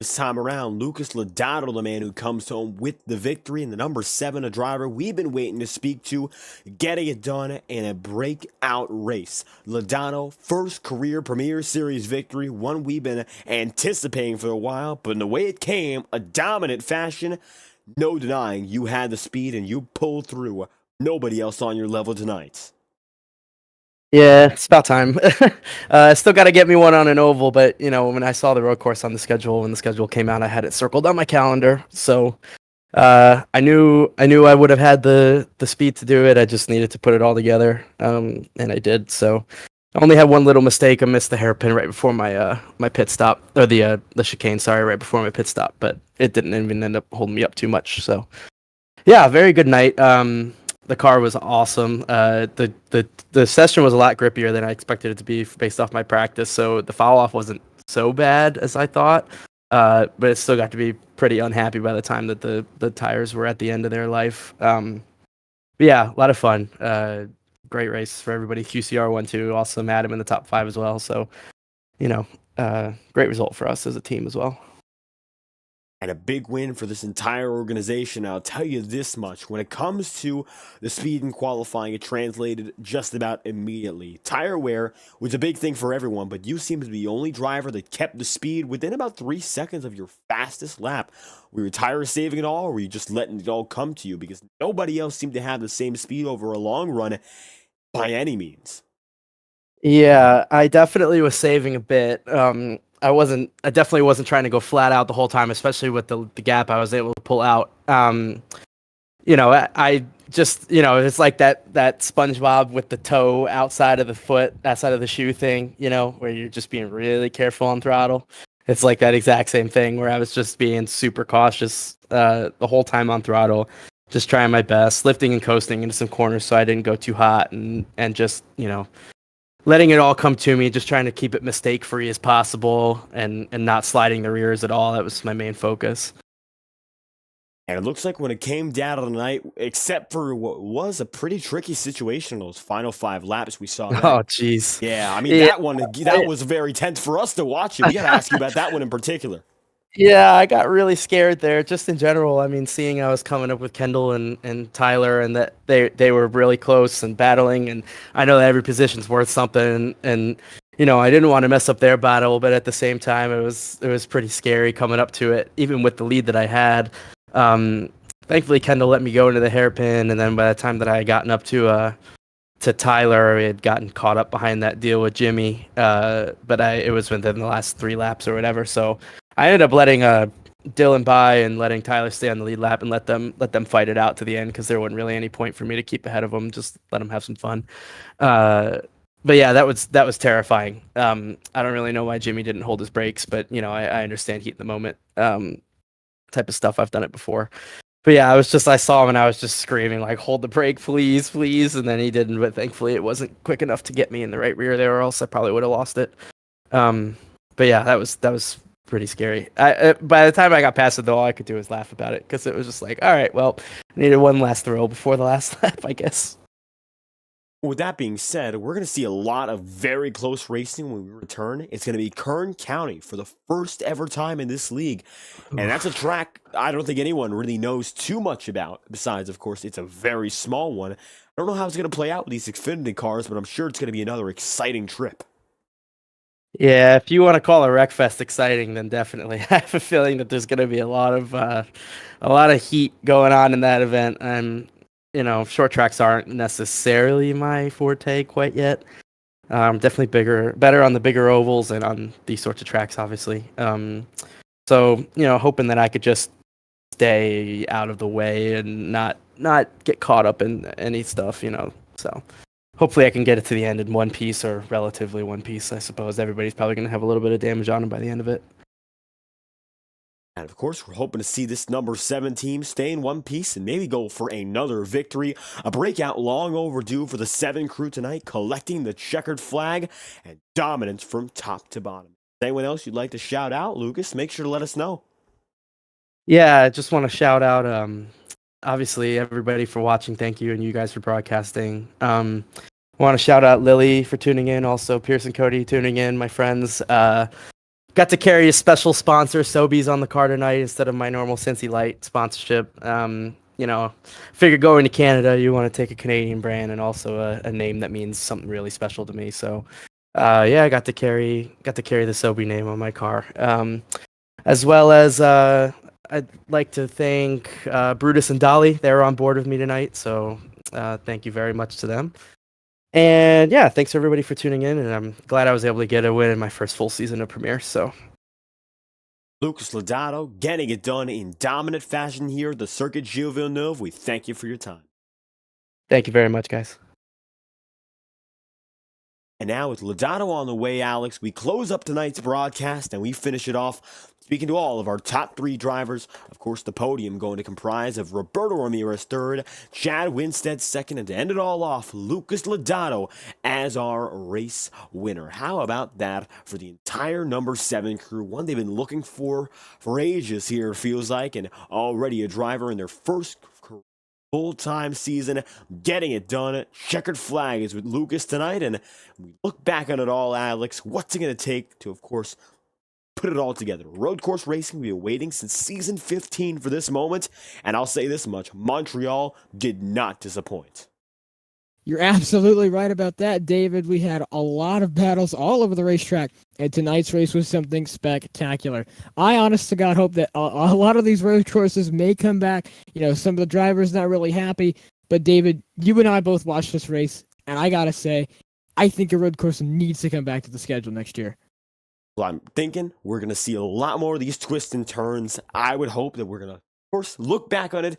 This time around, Lucas Lodato, the man who comes home with the victory, and the number 7, a driver we've been waiting to speak to, getting it done in a breakout race. Lodato, first career Premier Series victory, one we've been anticipating for a while, but in the way it came, a dominant fashion, no denying you had the speed and you pulled through. Nobody else on your level tonight. Yeah, it's about time. Still got to get me one on an oval, but you know, when I saw the road course on the schedule, when the schedule came out, I had it circled on my calendar. So I knew I would have had the speed to do it. I just needed to put it all together, and I did. So I only had one little mistake. I missed the hairpin right before my my pit stop, or the chicane. Sorry, right before my pit stop, but it didn't even end up holding me up too much. So yeah, very good night. The car was awesome. The session was a lot grippier than I expected it to be based off my practice. So the foul off wasn't so bad as I thought, but it still got to be pretty unhappy by the time that the tires were at the end of their life. But yeah, a lot of fun. Great race for everybody. QCR 1-2, awesome. Adam in the top 5 as well. So you know, great result for us as a team as well. And a big win for this entire organization. I'll tell you this much. When it comes to the speed in qualifying, it translated just about immediately. Tire wear was a big thing for everyone, but you seem to be the only driver that kept the speed within about 3 seconds of your fastest lap. Were your tires saving it all, or were you just letting it all come to you? Because nobody else seemed to have the same speed over a long run by any means. Yeah, I definitely was saving a bit. I definitely wasn't trying to go flat out the whole time, especially with the gap I was able to pull out. You know, I just, you know, it's like that SpongeBob with the toe outside of the foot, outside of the shoe thing, you know, where you're just being really careful on throttle. It's like that exact same thing where I was just being super cautious the whole time on throttle, just trying my best, lifting and coasting into some corners so I didn't go too hot, and just, you know, letting it all come to me, just trying to keep it mistake-free as possible and not sliding the rears at all. That was my main focus. And it looks like when it came down to the night, except for what was a pretty tricky situation in those final 5 laps we saw. That. Oh, jeez. Yeah, I mean, that was very tense for us to watch. We got to ask you about that one in particular. Yeah, I got really scared there. Just in general, I mean, seeing I was coming up with Kendall and Tyler, and that they were really close and battling, and I know that every position's worth something, and you know, I didn't want to mess up their battle, but at the same time, it was pretty scary coming up to it, even with the lead that I had. Um, Thankfully, Kendall let me go into the hairpin, and then by the time that I had gotten up to Tyler, we had gotten caught up behind that deal with Jimmy, but it was within the last 3 laps or whatever. So I ended up letting Dylan by and letting Tyler stay on the lead lap and let them fight it out to the end because there wasn't really any point for me to keep ahead of them. Just let them have some fun. But yeah, that was terrifying. I don't really know why Jimmy didn't hold his brakes, but you know I understand heat in the moment type of stuff. I've done it before. But yeah, I saw him and I was just screaming like, "Hold the brake, please, please!" And then he didn't. But thankfully, it wasn't quick enough to get me in the right rear there, or else I probably would have lost it. But yeah, that was pretty scary. By the time I got past it, though, all I could do was laugh about it because it was just like, all right, well, I needed one last throw before the last lap, I guess. With that being said, we're going to see a lot of very close racing when we return. It's going to be Kern County for the first ever time in this league. And that's a track I don't think anyone really knows too much about. Besides, of course, it's a very small one. I don't know how it's going to play out with these Xfinity cars, but I'm sure it's going to be another exciting trip. Yeah, if you want to call a Wreckfest exciting, then definitely. I have a feeling that there's going to be a lot of heat going on in that event. You know, short tracks aren't necessarily my forte quite yet. Definitely better on the bigger ovals and on these sorts of tracks, obviously. So you know, hoping that I could just stay out of the way and not get caught up in any stuff, you know. So hopefully I can get it to the end in one piece or relatively one piece. I suppose everybody's probably going to have a little bit of damage on them by the end of it. And of course, we're hoping to see this number 7 team stay in one piece and maybe go for another victory. A breakout long overdue for the 7 crew tonight, collecting the checkered flag and dominance from top to bottom. Anyone else you'd like to shout out, Lucas? Make sure to let us know. Yeah, I just want to shout out, obviously, everybody for watching. Thank you, and you guys for broadcasting. I want to shout out Lily for tuning in, also Pierce and Cody tuning in, my friends. Got to carry a special sponsor, Sobeys, on the car tonight instead of my normal Cincy Light sponsorship. You know, figure going to Canada, you want to take a Canadian brand and also a name that means something really special to me. So, yeah, I got to carry the Sobey name on my car. As well as I'd like to thank Brutus and Dolly. They were on board with me tonight, so thank you very much to them. And yeah, thanks everybody for tuning in, and I'm glad I was able to get a win in my first full season of Premiere. So, Lucas Lodato getting it done in dominant fashion here at the Circuit Gilles Villeneuve. We thank you for your time. thank you very much, guys. And now with Lodato on the way, Alex, we close up tonight's broadcast and we finish it off speaking to all of our top 3 drivers. Of course, the podium going to comprise of Roberto Ramirez 3rd, Chad Winstead 2nd, and to end it all off, Lucas Lodato as our race winner. How about that for the entire number 7 crew? One they've been looking for ages here, it feels like, and already a driver in their first full-time season, getting it done. Checkered flag is with Lucas tonight, and we look back on it all, Alex. What's it going to take to, of course, put it all together? Road course racing we've been waiting since season 15 for this moment, and I'll say this much: Montreal did not disappoint. You're absolutely right about that, David. We had a lot of battles all over the racetrack, and tonight's race was something spectacular. I honest to God hope that a lot of these road courses may come back. You know, some of the drivers not really happy, but David, you and I both watched this race, and I gotta say, I think a road course needs to come back to the schedule next year. Well, I'm thinking we're going to see a lot more of these twists and turns. I would hope that we're going to, of course, look back on it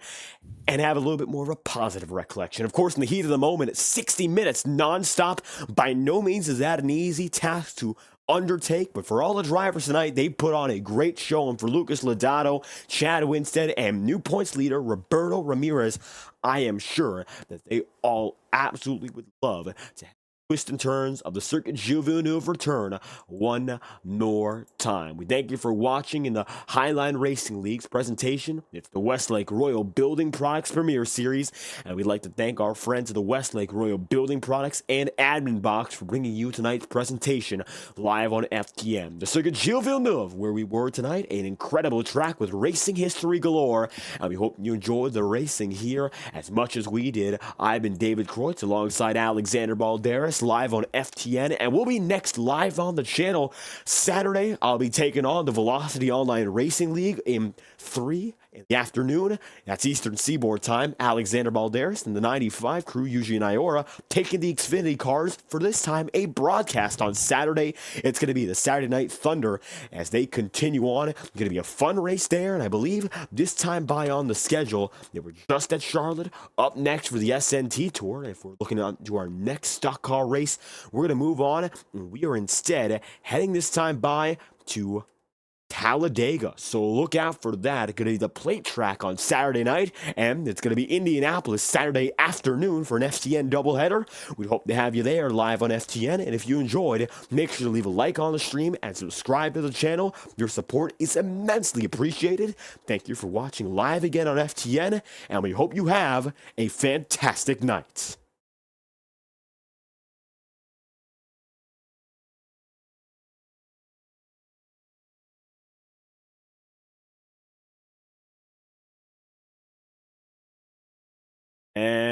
and have a little bit more of a positive recollection. Of course, in the heat of the moment, it's 60 minutes nonstop. By no means is that an easy task to undertake, but for all the drivers tonight, they put on a great show. And for Lucas Lodato, Chad Winstead, and new points leader Roberto Ramirez, I am sure that they all absolutely would love to twists and turns of the Circuit Gilles Villeneuve return one more time. We thank you for watching in the Highline Racing League's presentation. It's the Westlake Royal Building Products Premier Series, and we'd like to thank our friends at the Westlake Royal Building Products and Admin Box for bringing you tonight's presentation live on FTN. The Circuit Gilles Villeneuve, where we were tonight, an incredible track with racing history galore, and we hope you enjoyed the racing here as much as we did. I've been David Kreutz alongside Alexander Balderas live on FTN, and we'll be next live on the channel Saturday. I'll be taking on the Velocity Online Racing League in 3 in the afternoon. That's Eastern Seaboard time. Alexander Balderas and the 95 crew, Yuji and Iora, taking the Xfinity cars for this time a broadcast on Saturday. It's going to be the Saturday Night Thunder as they continue on. It's going to be a fun race there, and I believe this time by on the schedule, they were just at Charlotte. Up next for the SNT Tour, if we're looking on to our next stock car race, we're going to move on, and we are instead heading this time by to Talladega, so look out for that. It's going to be the plate track on Saturday night, and it's going to be Indianapolis Saturday afternoon for an FTN doubleheader. We hope to have you there live on FTN, and if you enjoyed, make sure to leave a like on the stream and subscribe to the channel. Your support is immensely appreciated. Thank you for watching live again on FTN, and we hope you have a fantastic night. And